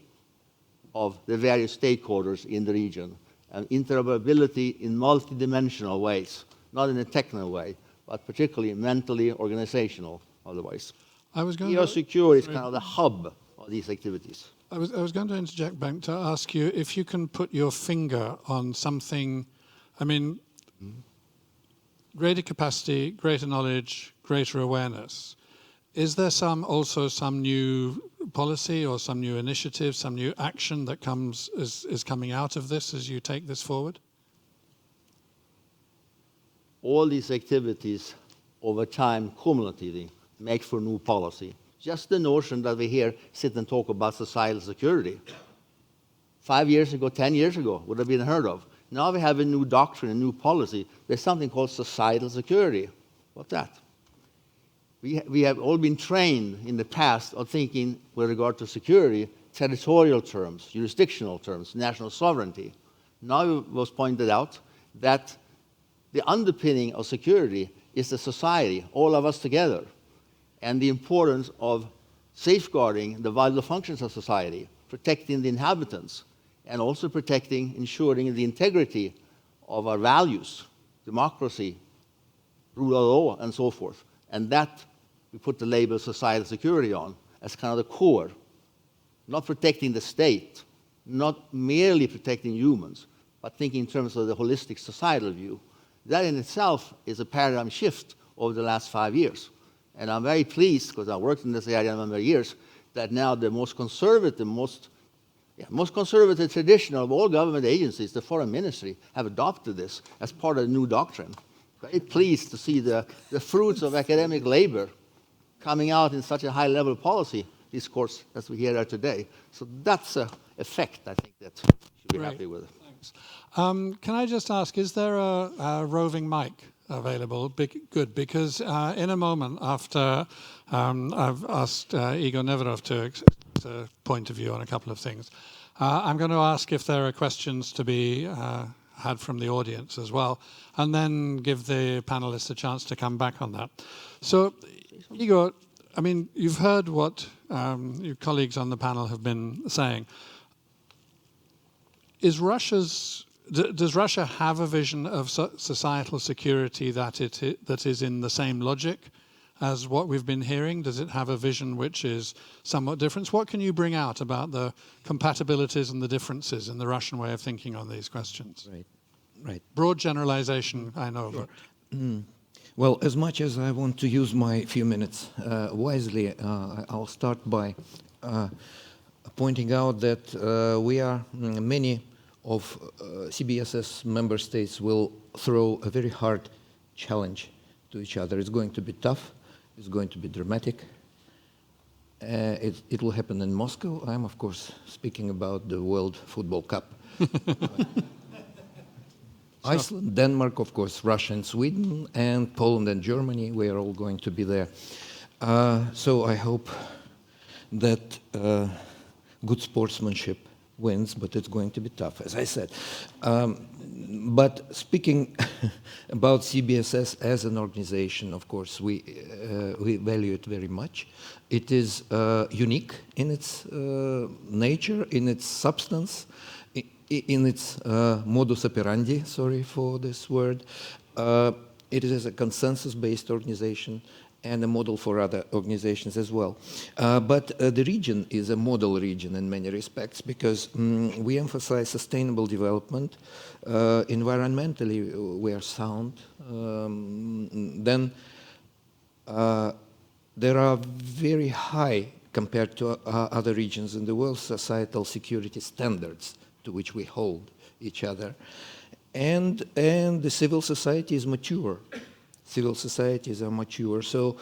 Speaker 7: of the various stakeholders in the region, and interoperability in multidimensional ways, not in a technical way, but particularly mentally, organizational otherwise. Secure is kind of the hub of these activities.
Speaker 4: I was going to interject back to ask you if you can put your finger on something. I mean, greater capacity, greater knowledge, greater awareness. Is there also some new policy or some new initiative, some new action that is coming out of this as you take this forward?
Speaker 7: All these activities over time cumulatively make for new policy. Just the notion that we here sit and talk about societal security. 5 years ago, 10 years ago, would have been heard of. Now we have a new doctrine, a new policy. There's something called societal security. What's that? We have all been trained in the past of thinking with regard to security, territorial terms, jurisdictional terms, national sovereignty. Now it was pointed out that the underpinning of security is the society, all of us together, and the importance of safeguarding the vital functions of society, protecting the inhabitants, and also protecting, ensuring the integrity of our values, democracy, rule of law, and so forth. And that we put the label societal security on as kind of the core, not protecting the state, not merely protecting humans, but thinking in terms of the holistic societal view. That in itself is a paradigm shift over the last 5 years. And I'm very pleased, because I worked in this area a number of years, that now the most conservative, most conservative tradition of all government agencies, the foreign ministry, have adopted this as part of the new doctrine. Very pleased to see the fruits of academic labor coming out in such a high-level policy discourse as we hear today. So that's an effect, I think, that we should be happy with.
Speaker 4: Thanks. Can I just ask, is there a roving mic available? Good, because in a moment after I've asked Igor Neverov to express a point of view on a couple of things, I'm going to ask if there are questions to be had from the audience as well, and then give the panelists a chance to come back on that. So, Igor, I mean, you've heard what your colleagues on the panel have been saying. Does Russia have a vision of societal security that is in the same logic as what we've been hearing? Does it have a vision which is somewhat different? What can you bring out about the compatibilities and the differences in the Russian way of thinking on these questions?
Speaker 8: Right.
Speaker 4: Broad generalization, I know,
Speaker 8: Sure.
Speaker 4: but...
Speaker 8: Well, as much as I want to use my few minutes wisely, I'll start by pointing out that many of CBSS member states will throw a very hard challenge to each other. It's going to be tough. It's going to be dramatic. It will happen in Moscow. I'm, of course, speaking about the World Football Cup. Iceland, Denmark, of course, Russia and Sweden, and Poland and Germany, we are all going to be there. So I hope that good sportsmanship wins, but it's going to be tough, as I said. But speaking about CBSS as an organization, of course, we value it very much. It is unique in its nature, in its substance, in its modus operandi, sorry for this word. It is a consensus-based organization, and a model for other organizations as well. But the region is a model region in many respects because we emphasize sustainable development. Environmentally, we are sound. Then there are very high, compared to other regions in the world, societal security standards to which we hold each other. And the civil society is mature. Civil societies are mature. So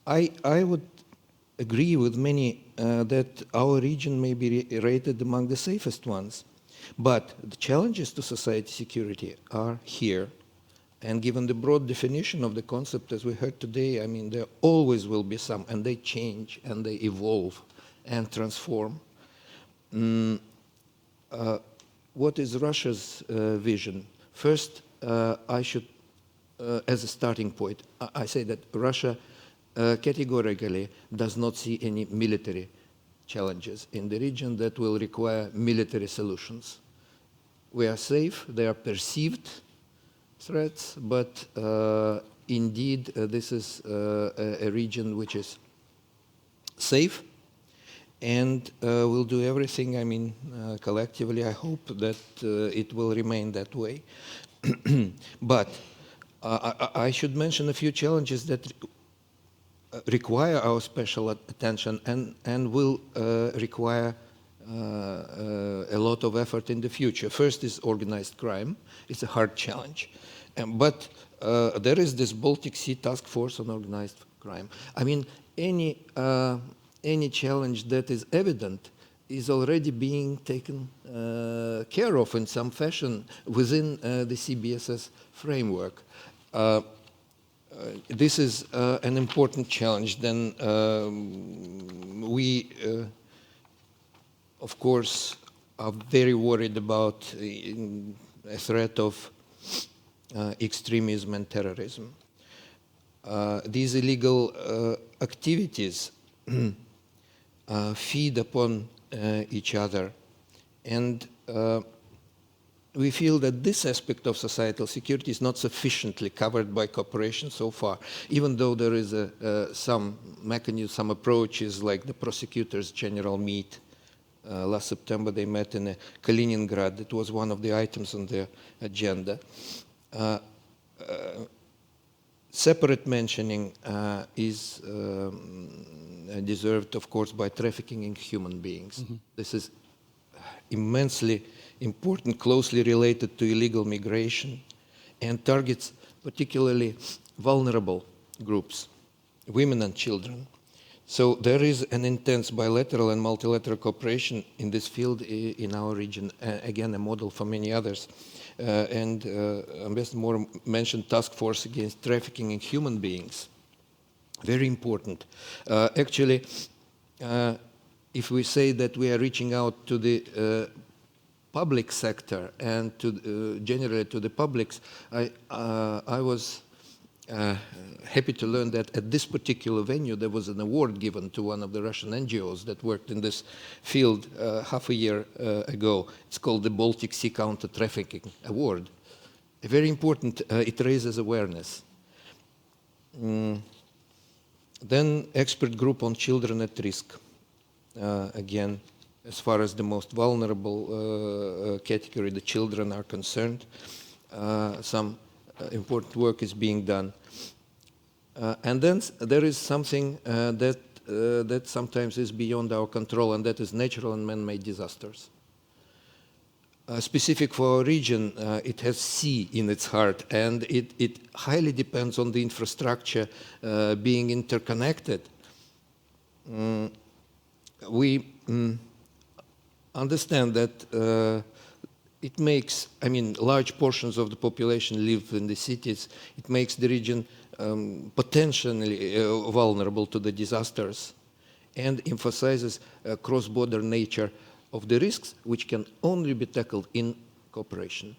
Speaker 8: I would agree with many that our region may be rated among the safest ones. But the challenges to society security are here. And given the broad definition of the concept as we heard today, I mean, there always will be some, and they change, and they evolve and transform. What is Russia's vision? First, I should, as a starting point, I say that Russia categorically does not see any military challenges in the region that will require military solutions. We are safe, they are perceived threats, but indeed this is a region which is safe, and we'll do everything, I mean, collectively, I hope that it will remain that way. But I should mention a few challenges that require our special attention and will require a lot of effort in the future. First is organized crime. It's a hard challenge. But there is this Baltic Sea Task Force on Organized Crime. I mean, any challenge that is evident is already being taken care of in some fashion within the CBSS framework. This is an important challenge. Then we, of course, are very worried about a threat of extremism and terrorism. These illegal activities feed upon each other, and we feel that this aspect of societal security is not sufficiently covered by cooperation so far, even though there is some mechanism, some approaches, like the prosecutors general meet. Last September they met in Kaliningrad. It was one of the items on their agenda. Separate mentioning is deserved, of course, by trafficking in human beings. Mm-hmm. This is immensely important, closely related to illegal migration, and targets particularly vulnerable groups, women and children. So there is an intense bilateral and multilateral cooperation in this field in our region, again, a model for many others. Ambassador Moore mentioned Task Force Against Trafficking in Human Beings. Very important. Actually, if we say that we are reaching out to the public sector and to generally to the publics, I was happy to learn that at this particular venue there was an award given to one of the Russian NGOs that worked in this field half a year ago. It's called the Baltic Sea Counter-Trafficking Award. Very important, it raises awareness. Then expert group on children at risk. Again, as far as the most vulnerable category, the children are concerned, some important work is being done. And then there is something that sometimes is beyond our control, and that is natural and man-made disasters. Specific for our region, it has sea in its heart, and it highly depends on the infrastructure being interconnected. We understand that it makes, I mean, large portions of the population live in the cities. It makes the region potentially vulnerable to the disasters, and emphasizes cross-border nature of the risks, which can only be tackled in cooperation.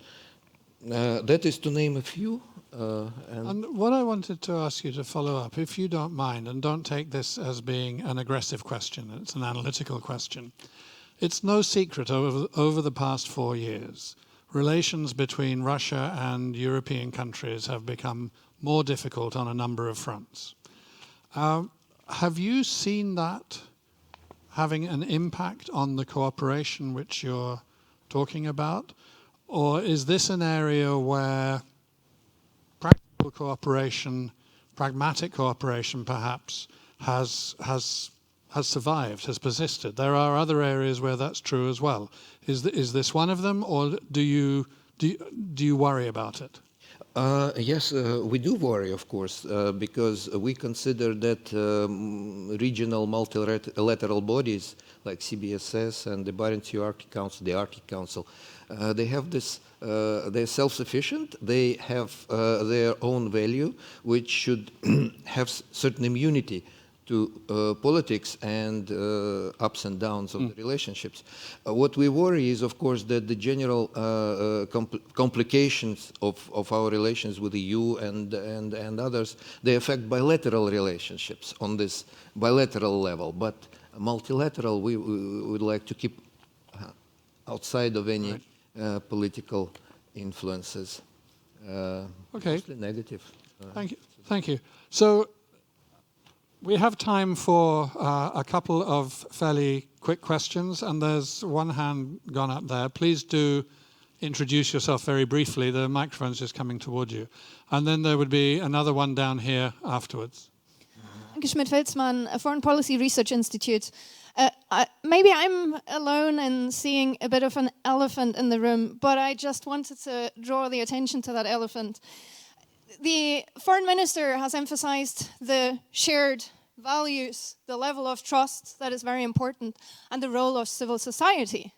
Speaker 8: That is to name a few.
Speaker 4: And what I wanted to ask you to follow up, if you don't mind, and don't take this as being an aggressive question, it's an analytical question. It's no secret over the past 4 years, relations between Russia and European countries have become more difficult on a number of fronts. Have you seen that having an impact on the cooperation which you're talking about? Or is this an area where practical cooperation, pragmatic cooperation perhaps, has survived, has persisted? There are other areas where that's true as well. Is this one of them, or do you worry about it?
Speaker 8: Yes, we do worry, of course, because we consider that regional multilateral bodies like CBSS and the Barents Sea Arctic Council, the Arctic Council, they have this, they're self-sufficient, they have their own value, which should have certain immunity to politics and ups and downs of the relationships. What we worry is, of course, that the general complications of our relations with the EU and others, they affect bilateral relationships on this bilateral level. But multilateral, we would like to keep outside of any political influences.
Speaker 4: Okay.
Speaker 8: Mostly negative.
Speaker 4: Thank you. Thank you. So we have time for a couple of fairly quick questions, and there's one hand gone up there. Please do introduce yourself very briefly. The microphone's just coming toward you. And then there would be another one down here afterwards.
Speaker 9: Anke Schmidt-Veldsman, Foreign Policy Research Institute. Maybe I'm alone in seeing a bit of an elephant in the room, but I just wanted to draw the attention to that elephant. The foreign minister has emphasized the shared values, the level of trust that is very important, and the role of civil society.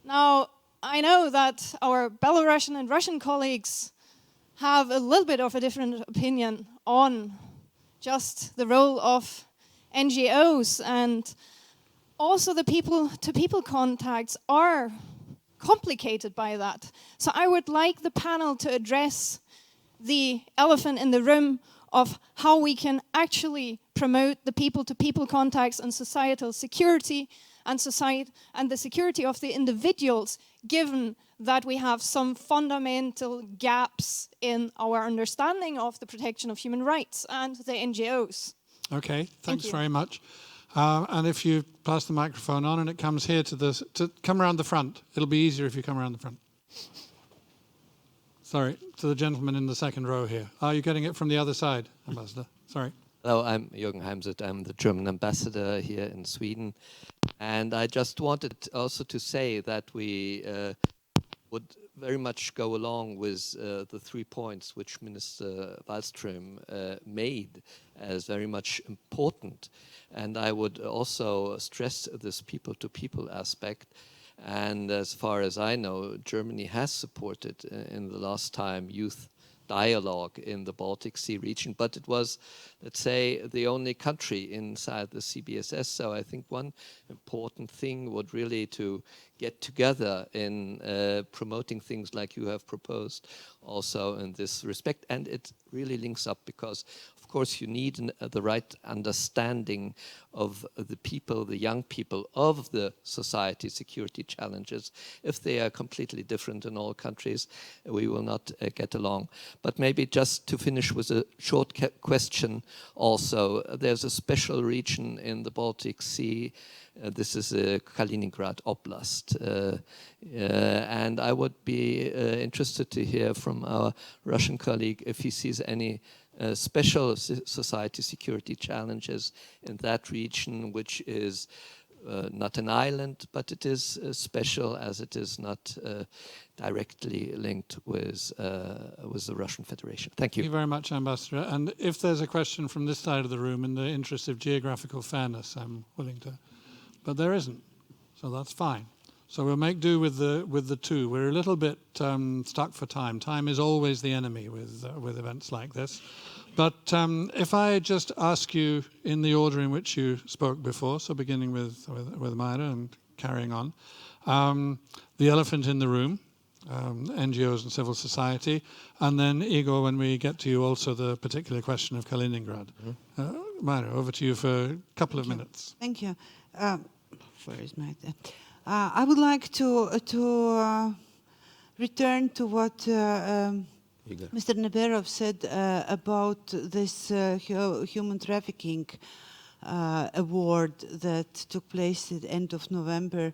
Speaker 9: Now, I know that our Belarusian and Russian colleagues have a little bit of a different opinion on just the role of NGOs, and also the people-to-people contacts are complicated by that. So I would like the panel to address the elephant in the room of how we can actually promote the people-to-people contacts and societal security and the security of the individuals, given that we have some fundamental gaps in our understanding of the protection of human rights and the NGOs.
Speaker 4: Okay, thanks very much. And if you pass the microphone on and it comes here to come around the front, it'll be easier if you come around the front. Sorry, to the gentleman in the second row here. Are you getting it from the other side, Ambassador? Sorry.
Speaker 10: Hello, I'm Jürgen Heimseth. I'm the German ambassador here in Sweden. And I just wanted also to say that we would very much go along with the 3 points which Minister Wallström made as very much important. And I would also stress this people-to-people aspect. And as far as I know, Germany has supported in the last time youth dialogue in the Baltic Sea region, but it was, let's say, the only country inside the CBSS. So I think one important thing would really to get together in promoting things like you have proposed also in this respect. And it really links up because, of course, you need the right understanding of the people, the young people, of the society security challenges. If they are completely different in all countries, we will not get along. But maybe just to finish with a short question also, there's a special region in the Baltic Sea. This is Kaliningrad Oblast. And I would be interested to hear from our Russian colleague if he sees any special society security challenges in that region, which is not an island, but it is special as it is not directly linked with the Russian Federation. Thank you.
Speaker 4: Thank you very much, Ambassador. And if there's a question from this side of the room, in the interest of geographical fairness, I'm willing to, but there isn't, so that's fine. So we'll make do with the two. We're a little bit stuck for time. Time is always the enemy with events like this. But if I just ask you in the order in which you spoke before, so beginning with Myra and carrying on, the elephant in the room, NGOs and civil society, and then Igor, when we get to you, also the particular question of Kaliningrad. Myra, over to you for a couple of minutes.
Speaker 5: Thank you. Where is my... I would like to return to what
Speaker 8: Igor.
Speaker 5: Mr. Neberov said about this human trafficking award that took place at the end of November.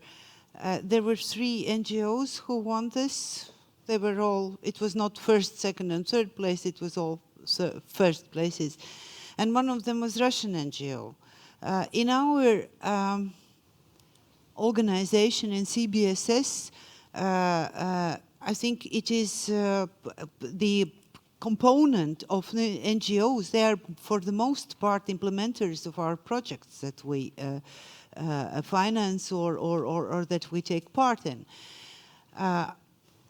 Speaker 5: There were 3 NGOs who won this. They were all, it was not first, second, and third place, it was all first places. And one of them was Russian NGO. In our organization in CBSS, I think it is the component of the NGOs. They are, for the most part, implementers of our projects that we finance or that we take part in.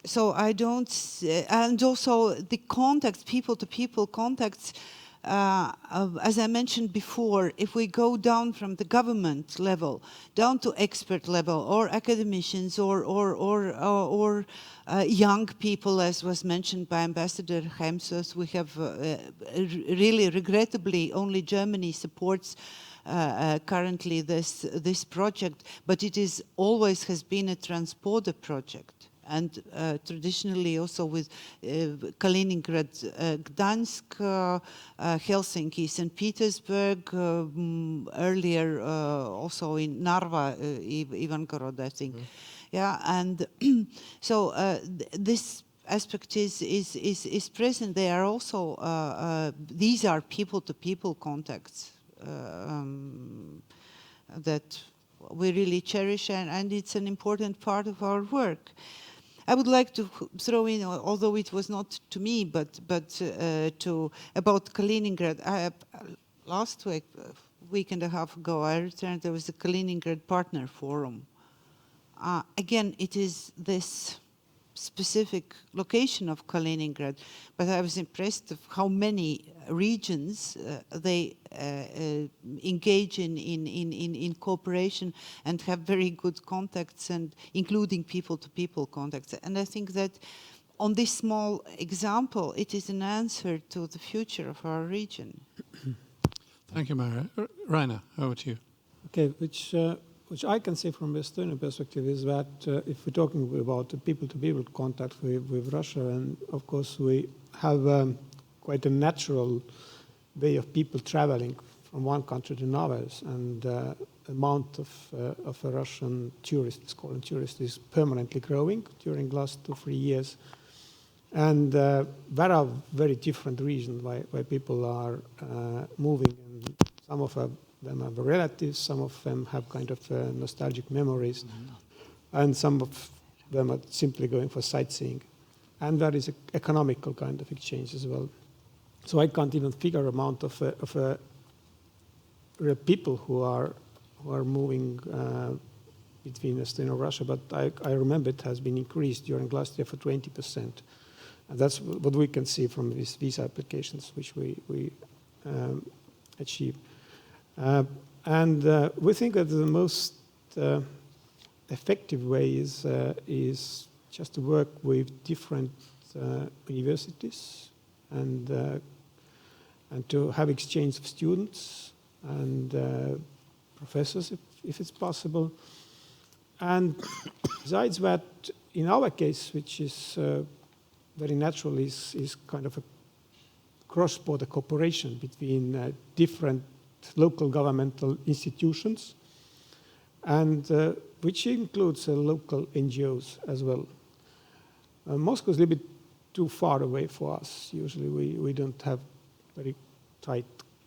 Speaker 5: So I don't, and also the contacts, people-to-people contacts, as I mentioned before, if we go down from the government level, down to expert level, or academicians, or young people, as was mentioned by Ambassador Hemsos, we have really, regrettably, only Germany supports currently this project, but it is always has been a transporter project. And traditionally also with Kaliningrad, Gdansk, Helsinki, St. Petersburg, earlier also in Narva, Ivangorod, I think. Yeah, and so this aspect is present. They are also, these are people-to-people contacts that we really cherish, and it's an important part of our work. I would like to throw in, although it was not to me, but to about Kaliningrad. Last week and a half ago, I returned. There was a Kaliningrad Partner Forum. Again, it is this specific location of Kaliningrad, but I was impressed of how many regions they engage in cooperation and have very good contacts, and including people-to-people contacts. And I think that on this small example, it is an answer to the future of our region.
Speaker 4: Thank you, Maria. Rainer, over to you.
Speaker 6: Okay, which I can say from Estonian perspective is that if we're talking about the people-to-people contact with Russia, and of course we have quite a natural way of people traveling from one country to another, and amount of a Russian tourists, foreign tourists, is permanently growing during the last 2-3 years. And there are very different reasons why people are moving, and some of them have relatives, some of them have kind of nostalgic memories, and some of them are simply going for sightseeing. And there is an economical kind of exchange as well. So I can't even figure amount of people who are moving between Estonia and Russia, but I remember it has been increased during last year for 20%. And that's what we can see from these visa applications which we achieve. And we think that the most effective way is just to work with different universities and to have exchange of students and professors if it's possible. And besides that, in our case, which is very natural, is kind of a cross-border cooperation between different local governmental institutions, and which includes local NGOs as well. Moscow is a little bit too far away for us. Usually we don't have very tight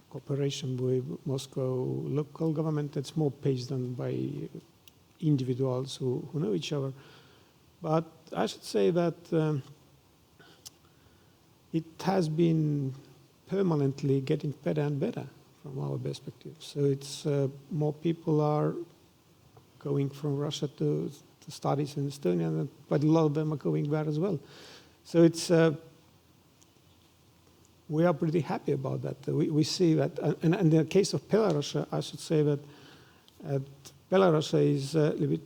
Speaker 6: cooperation with Moscow local government. It's more paced on by individuals who know each other. But I should say that it has been permanently getting better and better from our perspective. So it's more people are going from Russia to studies in Estonia, but a lot of them are going there as well. So it's we are pretty happy about that. We see that, and in the case of Belarus, I should say that Belarus is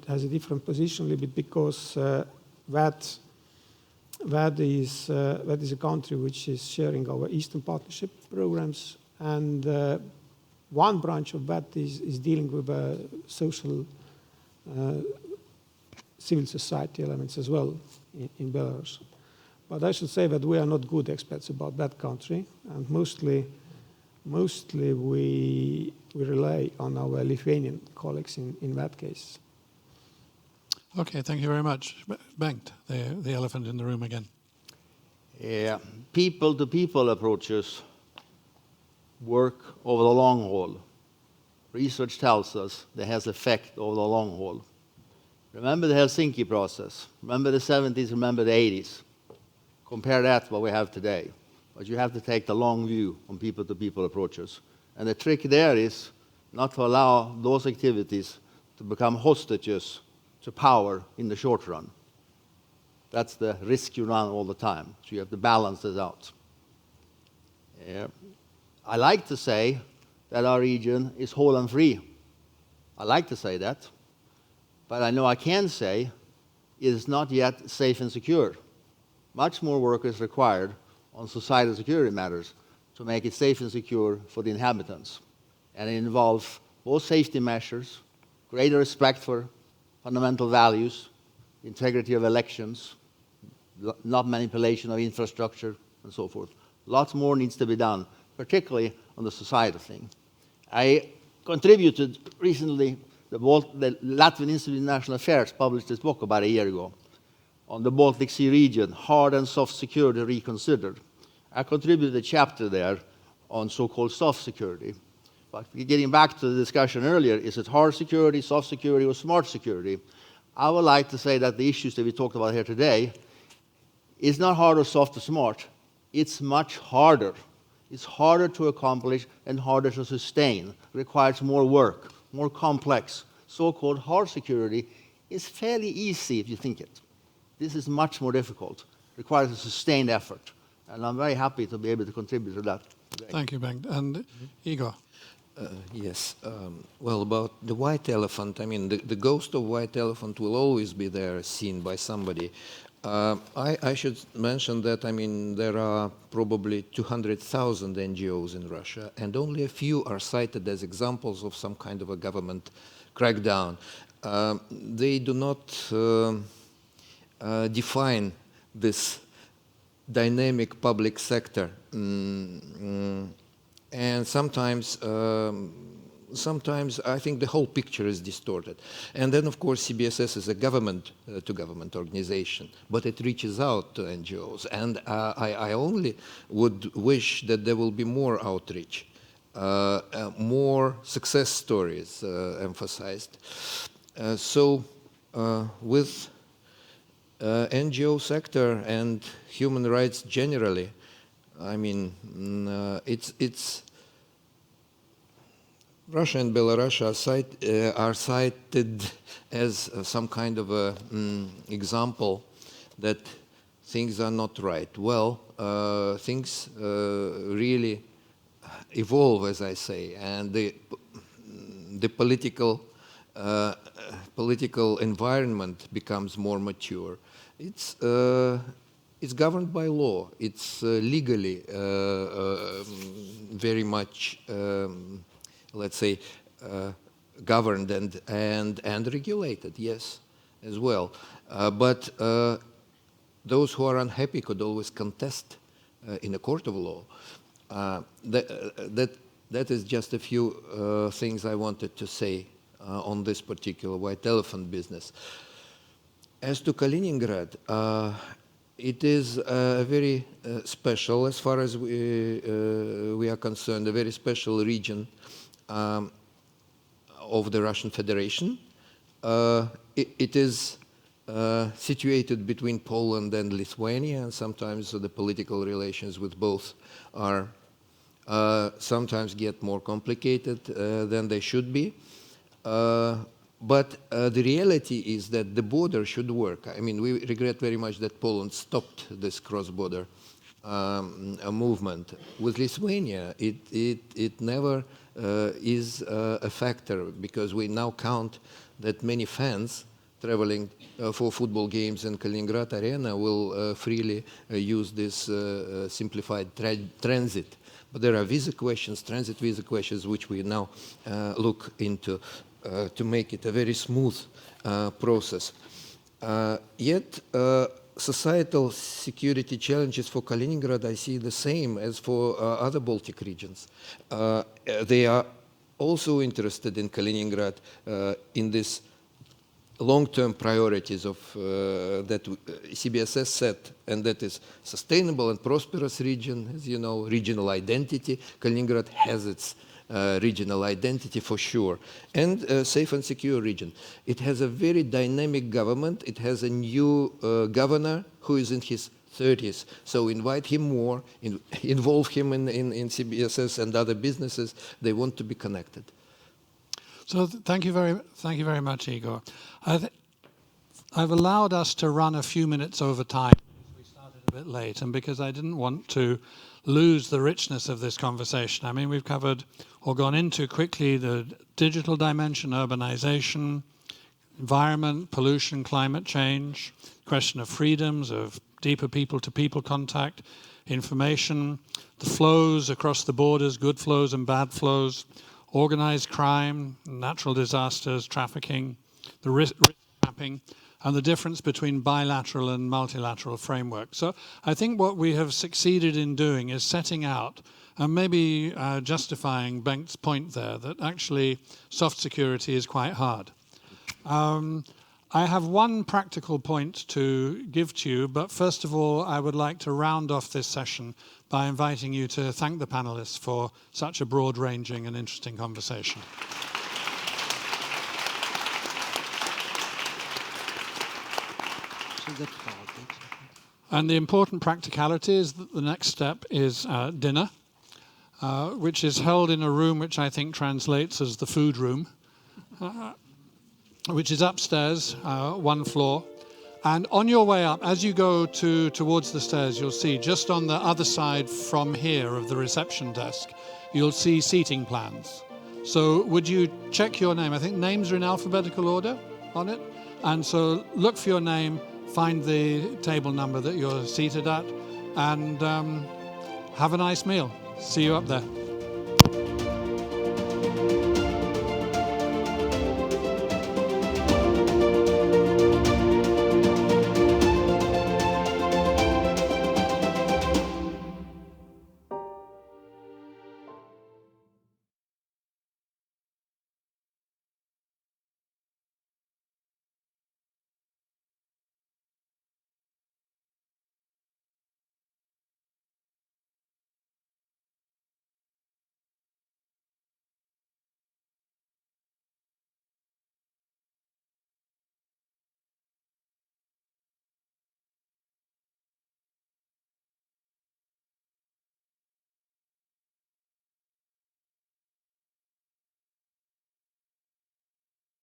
Speaker 6: has a different position a little bit, because that is a country which is sharing our Eastern Partnership programs, and one branch of that is dealing with social civil society elements as well in Belarus. But I should say that we are not good experts about that country, and mostly we rely on our Lithuanian colleagues in that case.
Speaker 4: Okay, thank you very much. Bengt, the elephant in the room again.
Speaker 7: Yeah, people-to-people approaches work over the long haul. Research tells us that has effect over the long haul. Remember the Helsinki process. Remember the 70s, remember the 80s. Compare that to what we have today. But you have to take the long view on people-to-people approaches. And the trick there is not to allow those activities to become hostages to power in the short run. That's the risk you run all the time. So you have to balance this out. Yeah. I like to say that our region is whole and free. I like to say that. But I know I can say it is not yet safe and secure. Much more work is required on societal security matters to make it safe and secure for the inhabitants. And it involves both safety measures, greater respect for fundamental values, integrity of elections, not manipulation of infrastructure, and so forth. Lots more needs to be done, particularly on the societal thing. I contributed recently, the Latvian Institute of International Affairs published this book about a year ago on the Baltic Sea region, hard and soft security reconsidered. I contributed a chapter there on so-called soft security. But getting back to the discussion earlier, is it hard security, soft security, or smart security? I would like to say that the issues that we talked about here today is not hard or soft or smart. It's much harder. It's harder to accomplish and harder to sustain. It requires more work, more complex. So-called hard security is fairly easy if you think it. This is much more difficult. It requires a sustained effort. And I'm very happy to be able to contribute to that today.
Speaker 4: Thank you, Bengt. And Igor?
Speaker 8: Yes. Well, about the white elephant, I mean, the ghost of white elephant will always be there, seen by somebody. I should mention that, I mean, there are probably 200,000 NGOs in Russia, and only a few are cited as examples of some kind of a government crackdown. They do not define this dynamic public sector. And sometimes I think the whole picture is distorted. And then, of course, CBSS is a government-to-government organization, but it reaches out to NGOs. And I only would wish that there will be more outreach, more success stories emphasized. So with NGO sector and human rights generally, I mean, it's Russia and Belarus are cited as some kind of a example that things are not right. Well, things really evolve, as I say, and the political environment becomes more mature. It's governed by law. It's legally very much, let's say, governed and regulated, yes, as well. But those who are unhappy could always contest in a court of law. That is just a few things I wanted to say on this particular white elephant business. As to Kaliningrad, it is very special, as far as we are concerned, a very special region of the Russian Federation. It is situated between Poland and Lithuania, and sometimes the political relations with both are sometimes get more complicated than they should be. But the reality is that the border should work. I mean, we regret very much that Poland stopped this cross-border movement. With Lithuania, it never is a factor, because we now count that many fans traveling for football games in Kaliningrad Arena will freely use this simplified transit. But there are visa questions, transit visa questions, which we now look into to make it a very smooth process. Yet societal security challenges for Kaliningrad, I see the same as for other Baltic regions. They are also interested in Kaliningrad in this long-term priorities of that CBSS set, and that is sustainable and prosperous region, as you know, regional identity. Kaliningrad has its regional identity for sure, and safe and secure region. It has a very dynamic government. It has a new governor who is in his 30s, so invite him more, involve him in CBSS and other businesses. They want to be connected.
Speaker 4: So thank you very much, Igor. I've allowed us to run a few minutes over time. We started a bit late, and because I didn't want to lose the richness of this conversation. I mean, we've covered or gone into quickly the digital dimension, urbanization, environment, pollution, climate change, question of freedoms, of deeper people-to-people contact, information, the flows across the borders, good flows and bad flows, organized crime, natural disasters, trafficking, the risk mapping, and the difference between bilateral and multilateral frameworks. So I think what we have succeeded in doing is setting out and maybe justifying Bengt's point there that actually soft security is quite hard. I have one practical point to give to you, but first of all, I would like to round off this session by inviting you to thank the panelists for such a broad-ranging and interesting conversation. And the important practicality is that the next step is dinner, which is held in a room which I think translates as the food room, which is upstairs, one floor. And on your way up, as you go towards the stairs, you'll see just on the other side from here of the reception desk, you'll see seating plans. So would you check your name? I think names are in alphabetical order on it. And so look for your name, find the table number that you're seated at, and have a nice meal. See you up there.